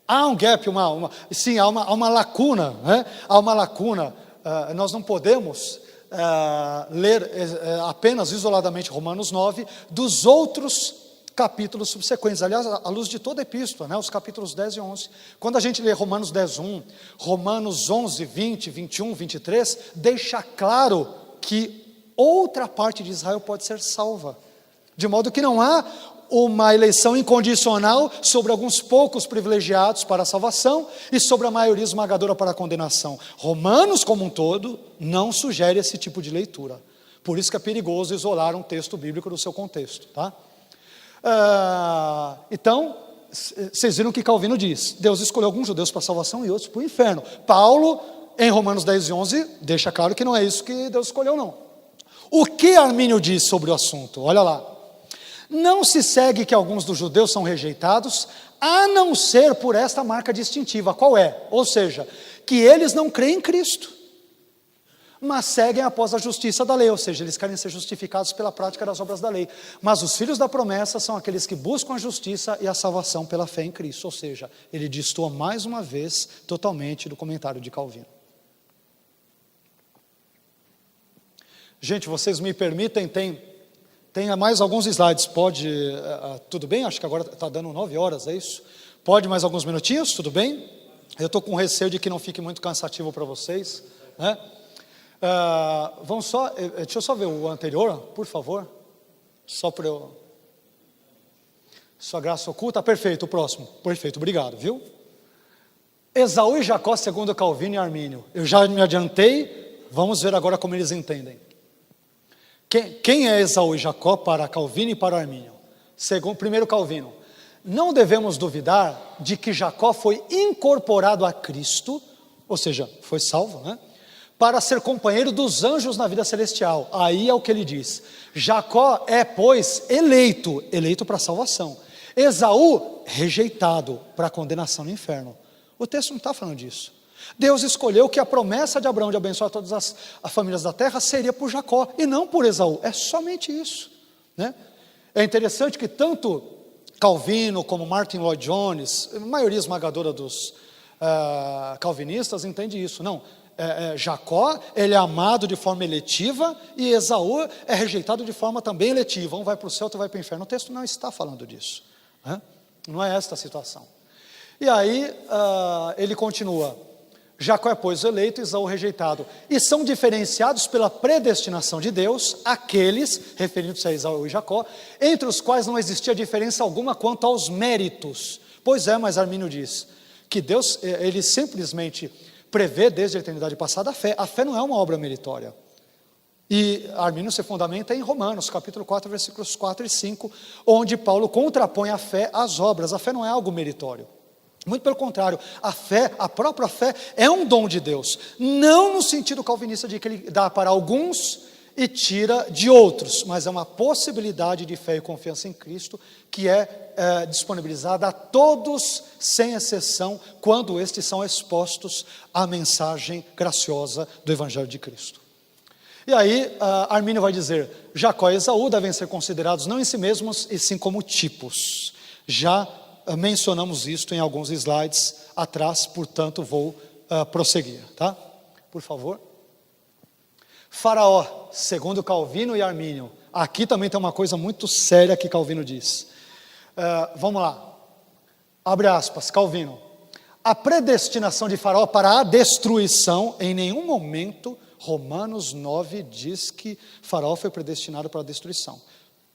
Há um gap, sim, há uma lacuna, né? Há uma lacuna. Nós não podemos ler apenas isoladamente Romanos 9 dos outros capítulos subsequentes, aliás, à luz de toda a epístola, né? Os capítulos 10 e 11. Quando a gente lê Romanos 10:1, Romanos 11, 20, 21, 23, deixa claro que outra parte de Israel pode ser salva, de modo que não há uma eleição incondicional sobre alguns poucos privilegiados para a salvação e sobre a maioria esmagadora para a condenação. Romanos como um todo não sugere esse tipo de leitura. Por isso que é perigoso isolar um texto bíblico do seu contexto, tá? Então, vocês viram o que Calvino diz. Deus escolheu alguns judeus para a salvação e outros para o inferno. Paulo, em Romanos 10 e 11, deixa claro que não é isso que Deus escolheu não. O que Armínio diz sobre o assunto? Olha lá. Não se segue que alguns dos judeus são rejeitados, a não ser por esta marca distintiva. Qual é? Ou seja, que eles não creem em Cristo, mas seguem após a justiça da lei, ou seja, eles querem ser justificados pela prática das obras da lei. Mas os filhos da promessa são aqueles que buscam a justiça e a salvação pela fé em Cristo. Ou seja, ele destoa mais uma vez totalmente do comentário de Calvino. Gente, vocês me permitem, tem mais alguns slides, pode, tudo bem? Acho que agora está dando 9 horas, é isso? Pode mais alguns minutinhos, tudo bem? Eu estou com receio de que não fique muito cansativo para vocês, né? Vamos só, deixa eu só ver o anterior, por favor, só para eu... Sua graça oculta, perfeito, o próximo. Perfeito, obrigado, viu? Esaú e Jacó, segundo Calvino e Armínio. Eu já me adiantei, vamos ver agora como eles entendem. Quem é Esaú e Jacó para Calvino e para Armínio? Segundo, primeiro Calvino. Não devemos duvidar de que Jacó foi incorporado a Cristo, ou seja, foi salvo, né? Para ser companheiro dos anjos na vida celestial. Aí é o que ele diz. Jacó é, pois, eleito para a salvação. Esaú, rejeitado para a condenação no inferno. O texto não está falando disso. Deus escolheu que a promessa de Abraão de abençoar todas as famílias da terra seria por Jacó e não por Esaú. É somente isso, né? É interessante que tanto Calvino como Martin Lloyd Jones, a maioria esmagadora dos calvinistas entende isso. Não, Jacó, ele é amado de forma eletiva e Esaú é rejeitado de forma também eletiva. Um vai para o céu, outro vai para o inferno. O texto não está falando disso, né? Não é esta a situação. E aí ele continua. Jacó é, pois, eleito, Esaú rejeitado. E são diferenciados pela predestinação de Deus, aqueles, referindo-se a Esaú e Jacó, entre os quais não existia diferença alguma quanto aos méritos. Pois é, mas Armínio diz que Deus, ele simplesmente prevê desde a eternidade passada a fé. A fé não é uma obra meritória. E Armínio se fundamenta em Romanos, capítulo 4, versículos 4 e 5, onde Paulo contrapõe a fé às obras. A fé não é algo meritório. Muito pelo contrário, a fé, a própria fé, é um dom de Deus. Não no sentido calvinista de que ele dá para alguns e tira de outros, mas é uma possibilidade de fé e confiança em Cristo que é disponibilizada a todos, sem exceção, quando estes são expostos à mensagem graciosa do Evangelho de Cristo. E aí, Armínio vai dizer, Jacó e Esaú devem ser considerados não em si mesmos, e sim como tipos. Já mencionamos isto em alguns slides atrás, portanto vou prosseguir, tá? Por favor. Faraó, segundo Calvino e Armínio. Aqui também tem uma coisa muito séria que Calvino diz. Vamos lá. Abre aspas, Calvino. A predestinação de Faraó para a destruição, em nenhum momento, Romanos 9 diz que Faraó foi predestinado para a destruição.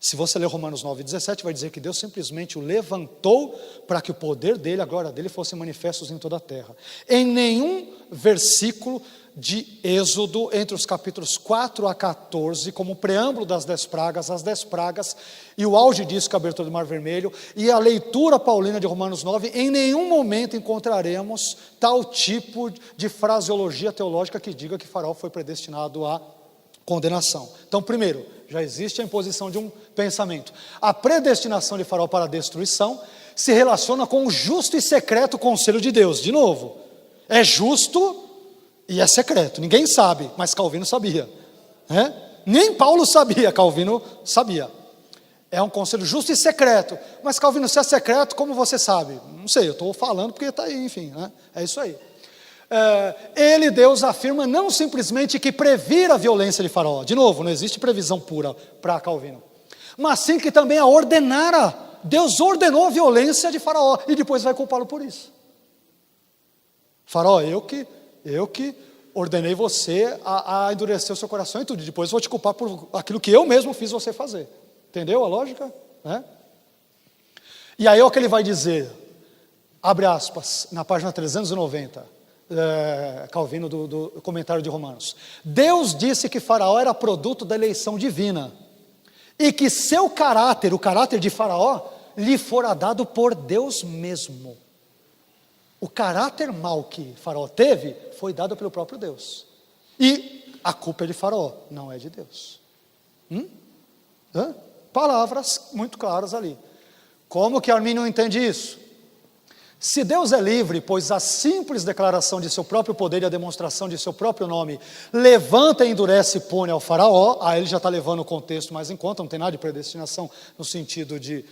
Se você ler Romanos 9,17, vai dizer que Deus simplesmente o levantou para que o poder dele, a glória dele, fossem manifestos em toda a terra. Em nenhum versículo de Êxodo, entre os capítulos 4 a 14, como preâmbulo das 10 pragas, as 10 pragas, e o auge disso, que é a abertura do Mar Vermelho, e a leitura paulina de Romanos 9, em nenhum momento encontraremos tal tipo de fraseologia teológica que diga que Faraó foi predestinado à condenação. Então, primeiro, já existe a imposição de um pensamento. A predestinação de Faraó para a destruição se relaciona com o justo e secreto conselho de Deus. De novo, é justo e é secreto. Ninguém sabe, mas Calvino sabia, né? Nem Paulo sabia, Calvino sabia. É um conselho justo e secreto. Mas Calvino, se é secreto, como você sabe? Não sei, eu estou falando porque está aí, enfim, né? É isso aí. Ele, Deus, afirma não simplesmente que previra a violência de Faraó. De novo, não existe previsão pura para Calvino. Mas sim que também a ordenara. Deus ordenou a violência de Faraó e depois vai culpá-lo por isso. Faraó, eu que ordenei você a endurecer o seu coração e tudo. E depois vou te culpar por aquilo que eu mesmo fiz você fazer. Entendeu a lógica? Né? E aí é o que ele vai dizer. Abre aspas, na página 390. Calvino do comentário de Romanos. Deus disse que Faraó era produto da eleição divina e que seu caráter, o caráter de Faraó, lhe fora dado por Deus mesmo. O caráter mau que Faraó teve foi dado pelo próprio Deus e a culpa é de Faraó, não é de Deus. Palavras muito claras ali. Como que Armínio entende isso? Se Deus é livre, pois a simples declaração de seu próprio poder e a demonstração de seu próprio nome levanta, endurece e pune ao Faraó, aí ele já está levando o contexto mais em conta, não tem nada de predestinação no sentido de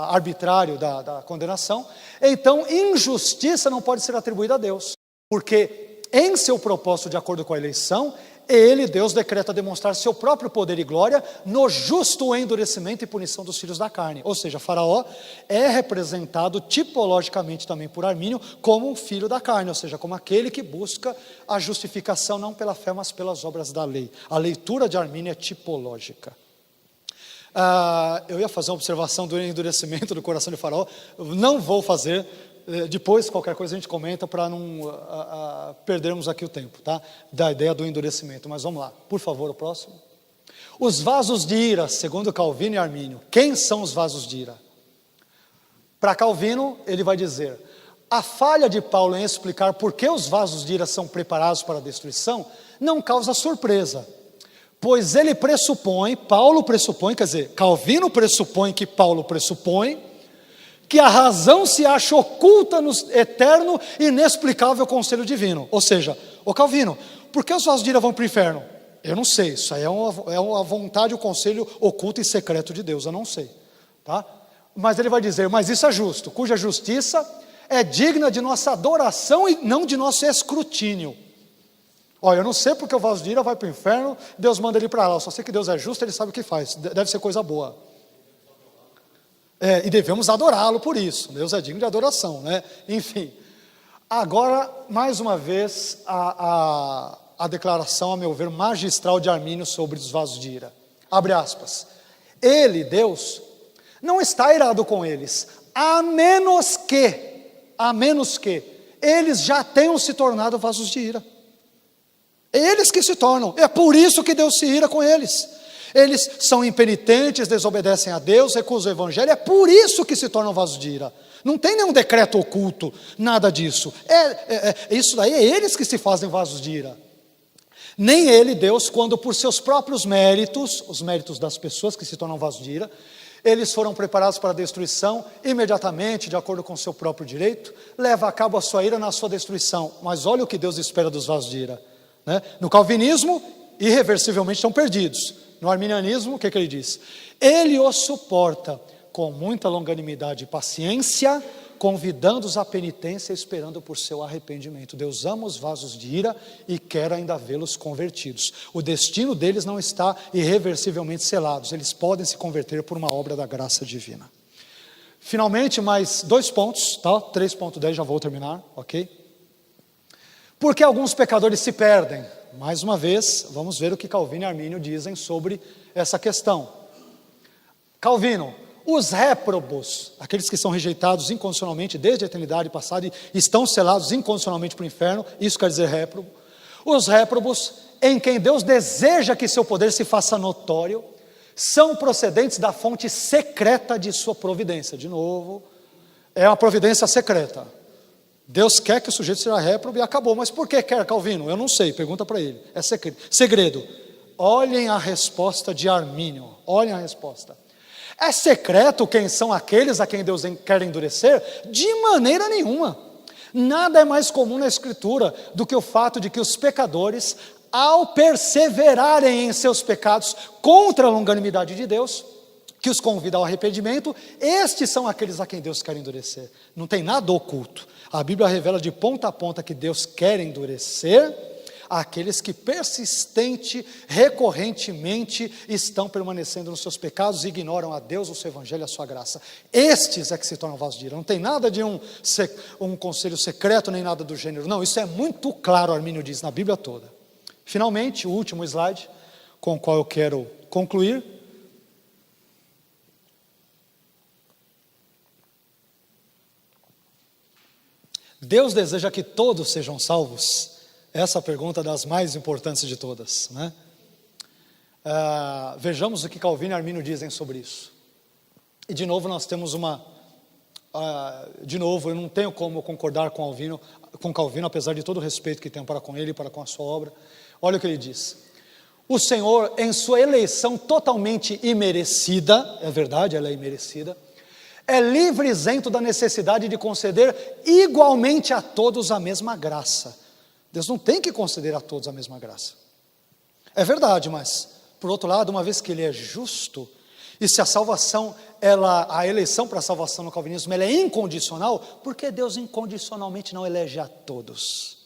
arbitrário da condenação, então injustiça não pode ser atribuída a Deus, porque em seu propósito de acordo com a eleição, ele, Deus, decreta demonstrar seu próprio poder e glória no justo endurecimento e punição dos filhos da carne. Ou seja, Faraó é representado tipologicamente também por Armínio como um filho da carne, ou seja, como aquele que busca a justificação não pela fé, mas pelas obras da lei. A leitura de Armínio é tipológica. Eu ia fazer uma observação do endurecimento do coração de Faraó, não vou fazer, depois qualquer coisa a gente comenta para não perdermos aqui o tempo, tá? Da ideia do endurecimento, mas vamos lá, por favor, o próximo. Os vasos de ira, segundo Calvino e Armínio. Quem são os vasos de ira? Para Calvino, ele vai dizer: a falha de Paulo em explicar por que os vasos de ira são preparados para a destruição não causa surpresa, pois ele pressupõe, Calvino pressupõe que Paulo pressupõe, que a razão se acha oculta no eterno e inexplicável conselho divino. Ou seja, Calvino, por que os vasos de ira vão para o inferno? Eu não sei, isso aí é uma vontade, o conselho oculto e secreto de Deus, eu não sei, tá? Mas ele vai dizer: mas isso é justo, cuja justiça é digna de nossa adoração e não de nosso escrutínio. Eu não sei porque o vaso de ira vai para o inferno, Deus manda ele para lá, eu só sei que Deus é justo, ele sabe o que faz, deve ser coisa boa. E devemos adorá-lo por isso, Deus é digno de adoração, né? Enfim, agora, mais uma vez, a declaração, a meu ver, magistral de Armínio sobre os vasos de ira. Abre aspas. Ele, Deus, não está irado com eles, a menos que eles já tenham se tornado vasos de ira. Eles que se tornam, é por isso que Deus se ira com eles. Eles são impenitentes, desobedecem a Deus, recusam o evangelho, é por isso que se tornam vasos de ira. Não tem nenhum decreto oculto, nada disso. Isso daí é eles que se fazem vasos de ira. Nem ele, Deus, quando por seus próprios méritos, os méritos das pessoas que se tornam vasos de ira, eles foram preparados para a destruição, imediatamente, de acordo com o seu próprio direito, leva a cabo a sua ira na sua destruição. Mas olha o que Deus espera dos vasos de ira, né? No calvinismo, irreversivelmente estão perdidos. No arminianismo, o que ele diz? Ele os suporta com muita longanimidade e paciência, convidando-os à penitência, esperando por seu arrependimento. Deus ama os vasos de ira e quer ainda vê-los convertidos. O destino deles não está irreversivelmente selado, eles podem se converter por uma obra da graça divina. Finalmente, mais 2 pontos, tá? 3.10, já vou terminar, ok? Porque alguns pecadores se perdem. Mais uma vez, vamos ver o que Calvino e Armínio dizem sobre essa questão. Calvino: os réprobos, aqueles que são rejeitados incondicionalmente desde a eternidade passada e estão selados incondicionalmente para o inferno, isso quer dizer réprobo. Os réprobos, em quem Deus deseja que seu poder se faça notório, são procedentes da fonte secreta de sua providência. De novo, é uma providência secreta. Deus quer que o sujeito seja réprobo e acabou. Mas por que quer, Calvino? Eu não sei, pergunta para ele. É segredo. Olhem a resposta de Armínio. Olhem a resposta. É secreto quem são aqueles a quem Deus quer endurecer? De maneira nenhuma. Nada é mais comum na Escritura do que o fato de que os pecadores, ao perseverarem em seus pecados contra a longanimidade de Deus, que os convida ao arrependimento, estes são aqueles a quem Deus quer endurecer. Não tem nada oculto. A Bíblia revela de ponta a ponta que Deus quer endurecer aqueles que persistente, recorrentemente estão permanecendo nos seus pecados e ignoram a Deus, o seu evangelho e a sua graça. Estes é que se tornam vasos de ira. Não tem nada de um conselho secreto, nem nada do gênero. Não, isso é muito claro, Armínio diz, na Bíblia toda. Finalmente, o último slide, com o qual eu quero concluir. Deus deseja que todos sejam salvos? Essa pergunta é das mais importantes de todas, né? Vejamos o que Calvino e Armínio dizem sobre isso. E de novo nós temos eu não tenho como concordar com Calvino, apesar de todo o respeito que tenho para com ele e para com a sua obra. Olha o que ele diz: o Senhor, em sua eleição totalmente imerecida, é verdade, ela é imerecida, é livre e isento da necessidade de conceder igualmente a todos a mesma graça. Deus não tem que conceder a todos a mesma graça. É verdade, mas, por outro lado, uma vez que Ele é justo, e se a salvação, a eleição para a salvação no calvinismo, ela é incondicional, por que Deus incondicionalmente não elege a todos?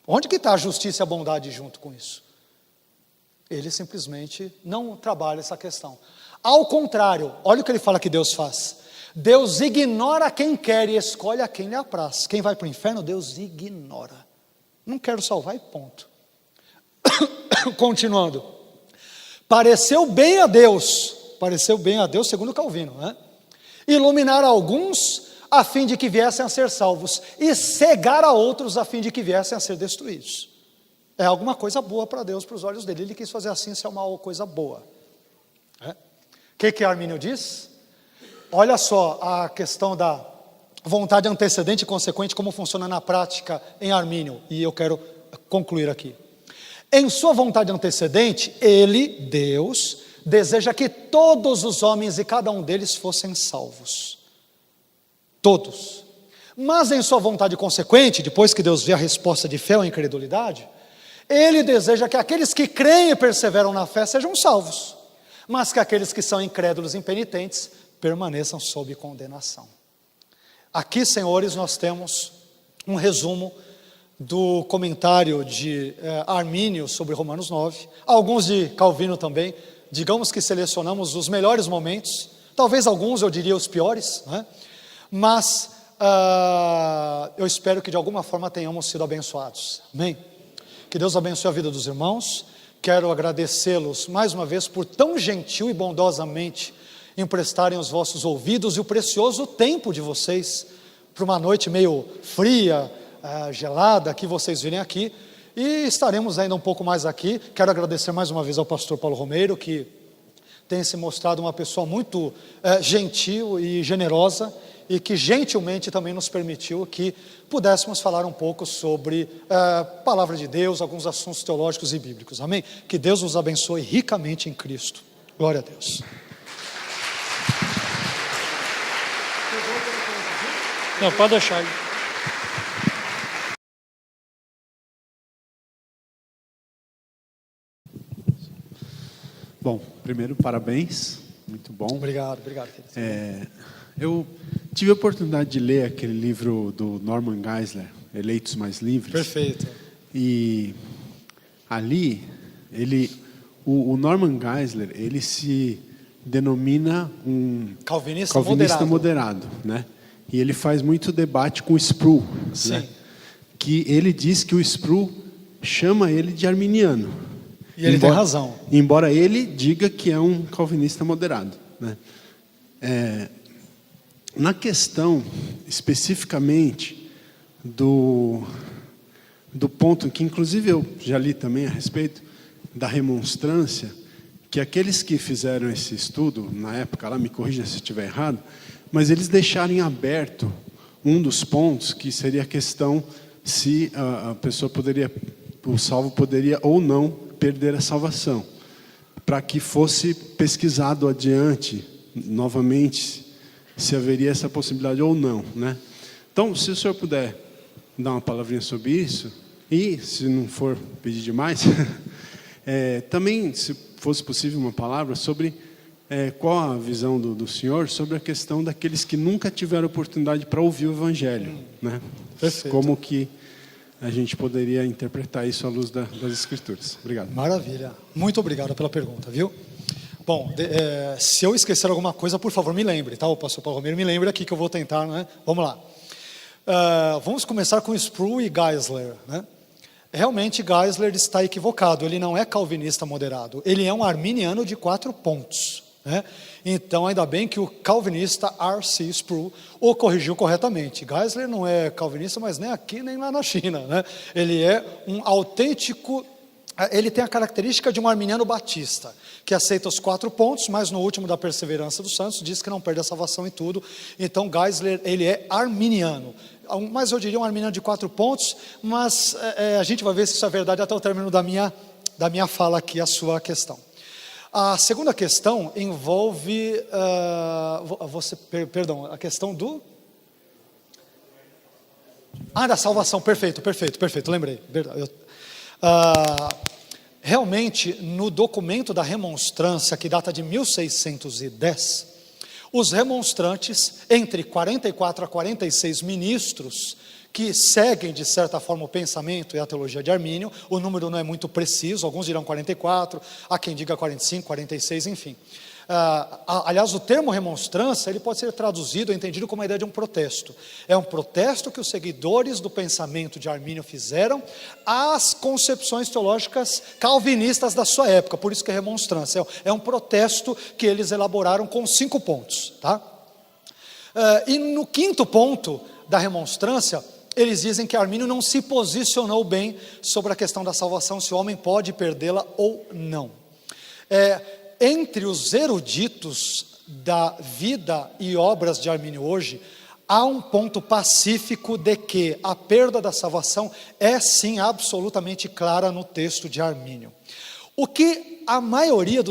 Onde que está a justiça e a bondade junto com isso? Ele simplesmente não trabalha essa questão. Ao contrário, olha o que ele fala que Deus faz. Deus ignora quem quer e escolhe a quem lhe apraz. Quem vai para o inferno, Deus ignora. Não quero salvar e ponto. Continuando. Pareceu bem a Deus, pareceu bem a Deus segundo Calvino, né? Iluminar alguns a fim de que viessem a ser salvos, e cegar a outros a fim de que viessem a ser destruídos. É alguma coisa boa para Deus, para os olhos dele. Ele quis fazer assim, se é uma coisa boa. O que Armínio diz? Olha só a questão da vontade antecedente e consequente, como funciona na prática em Armínio, e eu quero concluir aqui. Em sua vontade antecedente, ele, Deus, deseja que todos os homens e cada um deles fossem salvos. Todos. Mas em sua vontade consequente, depois que Deus vê a resposta de fé ou incredulidade, ele deseja que aqueles que creem e perseveram na fé sejam salvos, mas que aqueles que são incrédulos e impenitentes permaneçam sob condenação. Aqui, senhores, nós temos um resumo do comentário de Armínio sobre Romanos 9, alguns de Calvino também. Digamos que selecionamos os melhores momentos, talvez alguns eu diria os piores, né? Mas eu espero que de alguma forma tenhamos sido abençoados, amém? Que Deus abençoe a vida dos irmãos. Quero agradecê-los mais uma vez por tão gentil e bondosamente emprestarem os vossos ouvidos e o precioso tempo de vocês para uma noite meio fria, gelada, que vocês virem aqui, e estaremos ainda um pouco mais aqui. Quero agradecer mais uma vez ao pastor Paulo Romeiro, que tem se mostrado uma pessoa muito gentil e generosa, e que gentilmente também nos permitiu que pudéssemos falar um pouco sobre a palavra de Deus, alguns assuntos teológicos e bíblicos, amém? Que Deus nos abençoe ricamente em Cristo. Glória a Deus. Não, pode deixar aí. Bom, primeiro, parabéns, muito bom. Obrigado, querido. Eu tive a oportunidade de ler aquele livro do Norman Geisler, Eleitos Mais Livres. Perfeito. E ali, o Norman Geisler, ele se denomina um Calvinista moderado, né? E ele faz muito debate com o Sproul, né? Que ele diz que o Sproul chama ele de arminiano. E ele tem razão. Embora ele diga que é um calvinista moderado, né? Na questão, especificamente, do ponto que, inclusive, eu já li também a respeito da remonstrância, que aqueles que fizeram esse estudo, na época, lá me corrija se eu estiver errado, mas eles deixaram aberto um dos pontos, que seria a questão se a pessoa poderia, o salvo poderia ou não perder a salvação, para que fosse pesquisado adiante, novamente, se haveria essa possibilidade ou não, né? Então, se o senhor puder dar uma palavrinha sobre isso, e se não for pedir demais, também, se fosse possível, uma palavra sobre qual a visão do senhor sobre a questão daqueles que nunca tiveram oportunidade para ouvir o Evangelho, né? Perfeito. Como que a gente poderia interpretar isso à luz das Escrituras. Obrigado. Maravilha. Muito obrigado pela pergunta, viu? Bom, se eu esquecer alguma coisa, por favor, me lembre, tá? O pastor Paulo Romeiro, me lembre aqui que eu vou tentar, né? Vamos lá. Vamos começar com Sproul e Geisler, né? Realmente, Geisler está equivocado. Ele não é calvinista moderado. Ele é um arminiano de 4 pontos, né? Então, ainda bem que o calvinista R.C. Sproul o corrigiu corretamente. Geisler não é calvinista, mas nem aqui, nem lá na China, né? Ele é um autêntico... Ele tem a característica de um arminiano batista, que aceita os 4 pontos, mas no último da perseverança dos santos, diz que não perde a salvação e tudo. Então, Geisler, ele é arminiano. Mas eu diria um arminiano de 4 pontos, mas a gente vai ver se isso é verdade até o término da minha fala aqui, a sua questão. A segunda questão envolve, a questão do... da salvação, perfeito, lembrei, verdade. Realmente, no documento da remonstrância, que data de 1610, os remonstrantes, entre 44 a 46 ministros, que seguem, de certa forma, o pensamento e a teologia de Armínio, o número não é muito preciso, alguns dirão 44, há quem diga 45, 46, enfim. Aliás, o termo remonstrância, ele pode ser traduzido, entendido como a ideia de um protesto. É um protesto que os seguidores do pensamento de Armínio fizeram às concepções teológicas calvinistas da sua época, por isso que é remonstrância. É um protesto que eles elaboraram com 5 pontos, tá? E no 5º ponto da remonstrância, eles dizem que Armínio não se posicionou bem sobre a questão da salvação, se o homem pode perdê-la ou não. Entre os eruditos da vida e obras de Armínio hoje, há um ponto pacífico de que a perda da salvação é sim absolutamente clara no texto de Armínio. O que a maioria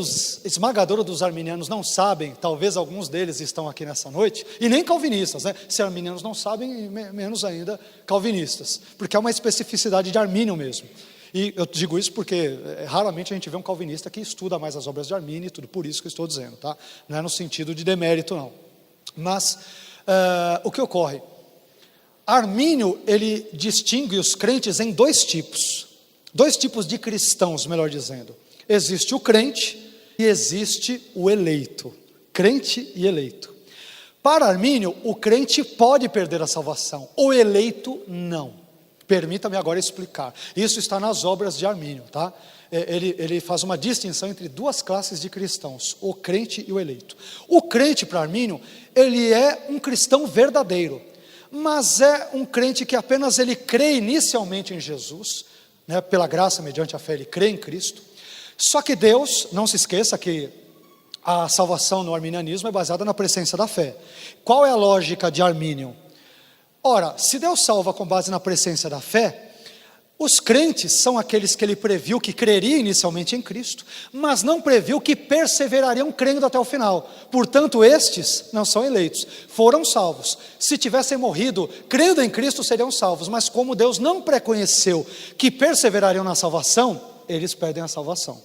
esmagadora dos arminianos não sabem, talvez alguns deles estão aqui nessa noite, e nem calvinistas, né? Se arminianos não sabem, menos ainda calvinistas, porque é uma especificidade de Armínio mesmo. E eu digo isso porque raramente a gente vê um calvinista que estuda mais as obras de Armínio e tudo, por isso que eu estou dizendo, tá? Não é no sentido de demérito, não. Mas o que ocorre? Armínio, ele distingue os crentes em 2 tipos. 2 tipos de cristãos, melhor dizendo. Existe o crente e existe o eleito. Crente e eleito. Para Armínio, o crente pode perder a salvação, o eleito não. Permita-me agora explicar. Isso está nas obras de Armínio, tá? Ele faz uma distinção entre 2 classes de cristãos, o crente e o eleito. O crente, para Armínio, ele é um cristão verdadeiro, mas é um crente que apenas ele crê inicialmente em Jesus, né, pela graça, mediante a fé, ele crê em Cristo. Só que Deus, não se esqueça que a salvação no arminianismo é baseada na presciência da fé. Qual é a lógica de Armínio? Ora, se Deus salva com base na presciência da fé, os crentes são aqueles que ele previu que creriam inicialmente em Cristo, mas não previu que perseverariam crendo até o final. Portanto, estes não são eleitos, foram salvos. Se tivessem morrido crendo em Cristo, seriam salvos, mas como Deus não preconheceu que perseverariam na salvação, eles perdem a salvação.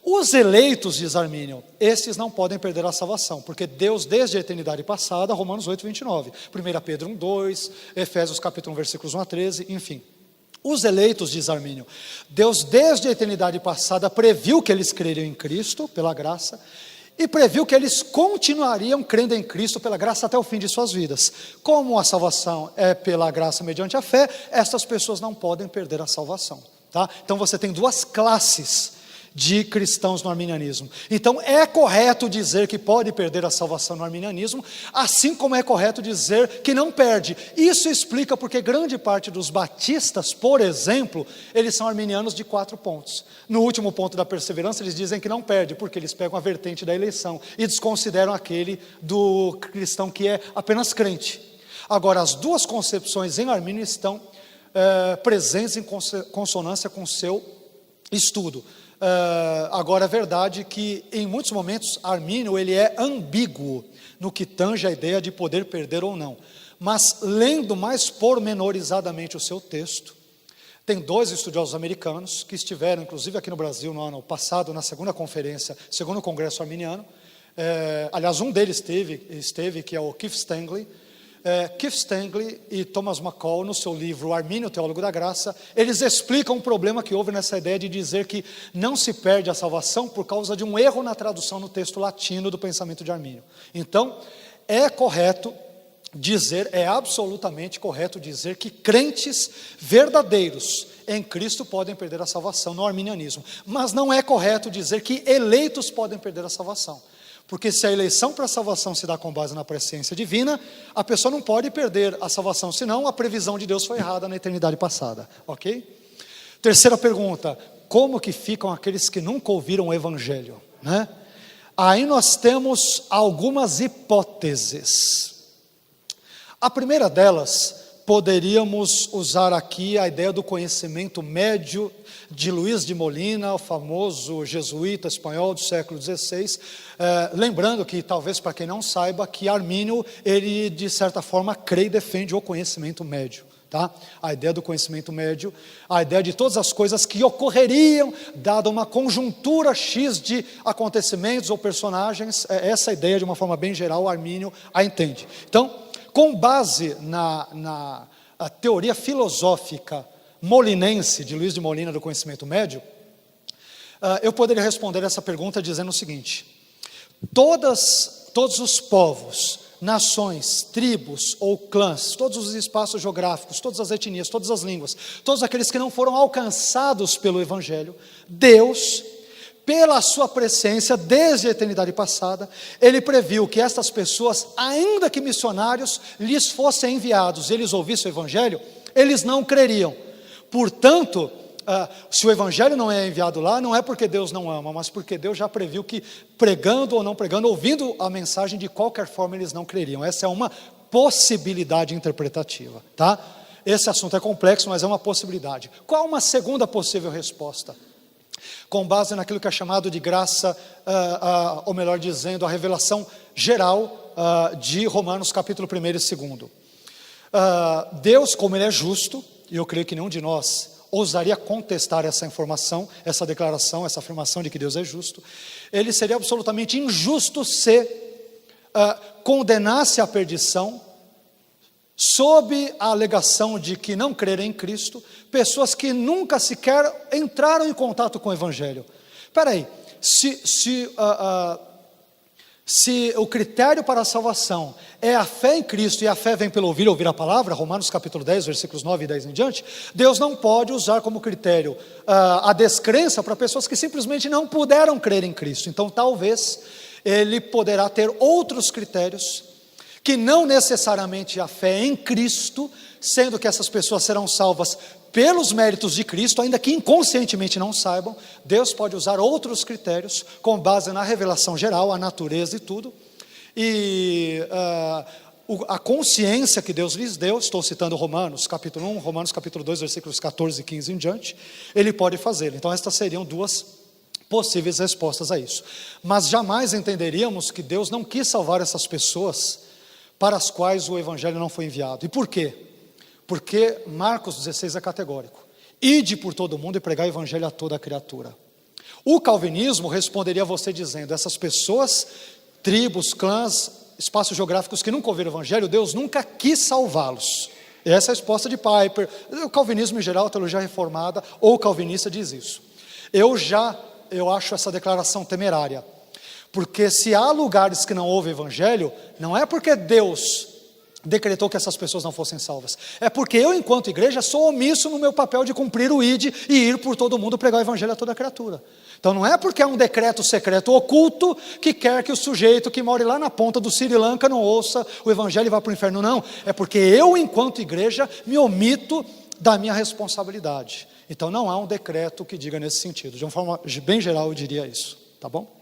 Os eleitos, diz Armínio, esses não podem perder a salvação, porque Deus desde a eternidade passada, Romanos 8, 29, 1 Pedro 1, 2, Efésios capítulo 1, versículos 1 a 13, enfim. Os eleitos, diz Armínio, Deus desde a eternidade passada previu que eles creriam em Cristo, pela graça, e previu que eles continuariam crendo em Cristo pela graça até o fim de suas vidas. Como a salvação é pela graça mediante a fé, estas pessoas não podem perder a salvação, tá? Então você tem 2 classes de cristãos no arminianismo. Então é correto dizer que pode perder a salvação no arminianismo, assim como é correto dizer que não perde. Isso explica porque grande parte dos batistas, por exemplo, eles são arminianos de 4 pontos. No último ponto da perseverança, eles dizem que não perde, porque eles pegam a vertente da eleição e desconsideram aquele do cristão que é apenas crente. Agora, as 2 concepções em Armínio estão presentes em consonância com o seu estudo. Agora, é verdade que em muitos momentos Armínio ele é ambíguo no que tange a ideia de poder perder ou não, mas lendo mais pormenorizadamente o seu texto, tem 2 estudiosos americanos que estiveram inclusive aqui no Brasil no ano passado na 2ª conferência, 2º congresso arminiano, aliás um deles esteve que é o Keith Stanley. Keith Stanley e Thomas McCall, no seu livro Armínio, Teólogo da Graça, eles explicam um problema que houve nessa ideia de dizer que não se perde a salvação por causa de um erro na tradução no texto latino do pensamento de Armínio. Então, é correto dizer, é absolutamente correto dizer que crentes verdadeiros em Cristo podem perder a salvação no arminianismo, mas não é correto dizer que eleitos podem perder a salvação. Porque se a eleição para a salvação se dá com base na presciência divina, a pessoa não pode perder a salvação, senão a previsão de Deus foi errada na eternidade passada, ok? Terceira pergunta, como que ficam aqueles que nunca ouviram o Evangelho, né? Aí nós temos algumas hipóteses. A primeira delas, poderíamos usar aqui a ideia do conhecimento médio de Luís de Molina, o famoso jesuíta espanhol do século XVI, lembrando que, talvez para quem não saiba, que Armínio, ele de certa forma crê e defende o conhecimento médio, tá? A ideia do conhecimento médio, a ideia de todas as coisas que ocorreriam, dada uma conjuntura X de acontecimentos ou personagens, essa ideia de uma forma bem geral, Armínio a entende. Então, com base na teoria filosófica molinense de Luís de Molina do conhecimento médio, eu poderia responder essa pergunta dizendo o seguinte: todos os povos, nações, tribos ou clãs, todos os espaços geográficos, todas as etnias, todas as línguas, todos aqueles que não foram alcançados pelo Evangelho, Deus, pela sua presciência, desde a eternidade passada, Ele previu que estas pessoas, ainda que missionários, lhes fossem enviados, e eles ouvissem o Evangelho, eles não creriam. Portanto, se o Evangelho não é enviado lá, não é porque Deus não ama, mas porque Deus já previu que, pregando ou não pregando, ouvindo a mensagem, de qualquer forma eles não creriam. Essa é uma possibilidade interpretativa, tá? Esse assunto é complexo, mas é uma possibilidade. Qual uma segunda possível resposta? Com base naquilo que é chamado de graça, ou melhor dizendo, a revelação geral de Romanos capítulo 1 e 2. Deus, como Ele é justo, e eu creio que nenhum de nós ousaria contestar essa informação, essa declaração, essa afirmação de que Deus é justo, Ele seria absolutamente injusto se condenasse à perdição, sob a alegação de que não crerem em Cristo, pessoas que nunca sequer entraram em contato com o Evangelho. Espera aí, se o critério para a salvação é a fé em Cristo, e a fé vem pelo ouvir a palavra, Romanos capítulo 10, versículos 9 e 10 em diante, Deus não pode usar como critério a descrença para pessoas que simplesmente não puderam crer em Cristo. Então talvez Ele poderá ter outros critérios, que não necessariamente a fé em Cristo, sendo que essas pessoas serão salvas pelos méritos de Cristo, ainda que inconscientemente não saibam. Deus pode usar outros critérios, com base na revelação geral, a natureza e tudo, e a consciência que Deus lhes deu. Estou citando Romanos capítulo 1, Romanos capítulo 2, versículos 14 e 15 em diante, Ele pode fazê-lo. Então estas seriam duas possíveis respostas a isso. Mas jamais entenderíamos que Deus não quis salvar essas pessoas para as quais o Evangelho não foi enviado. E por quê? Porque Marcos 16 é categórico: ide por todo mundo e pregai o Evangelho a toda a criatura. O calvinismo responderia a você dizendo: essas pessoas, tribos, clãs, espaços geográficos que nunca ouviram o Evangelho, Deus nunca quis salvá-los. Essa é a resposta de Piper. O calvinismo em geral, a teologia reformada ou calvinista diz isso. Eu acho essa declaração temerária, porque se há lugares que não ouvem Evangelho, não é porque Deus decretou que essas pessoas não fossem salvas, é porque eu, enquanto igreja, sou omisso no meu papel de cumprir o ide e ir por todo mundo pregar o Evangelho a toda criatura. Então não é porque é um decreto secreto oculto que quer que o sujeito que mora lá na ponta do Sri Lanka não ouça o Evangelho e vá para o inferno. Não, é porque eu, enquanto igreja, me omito da minha responsabilidade. Então não há um decreto que diga nesse sentido. De uma forma bem geral eu diria isso, tá bom?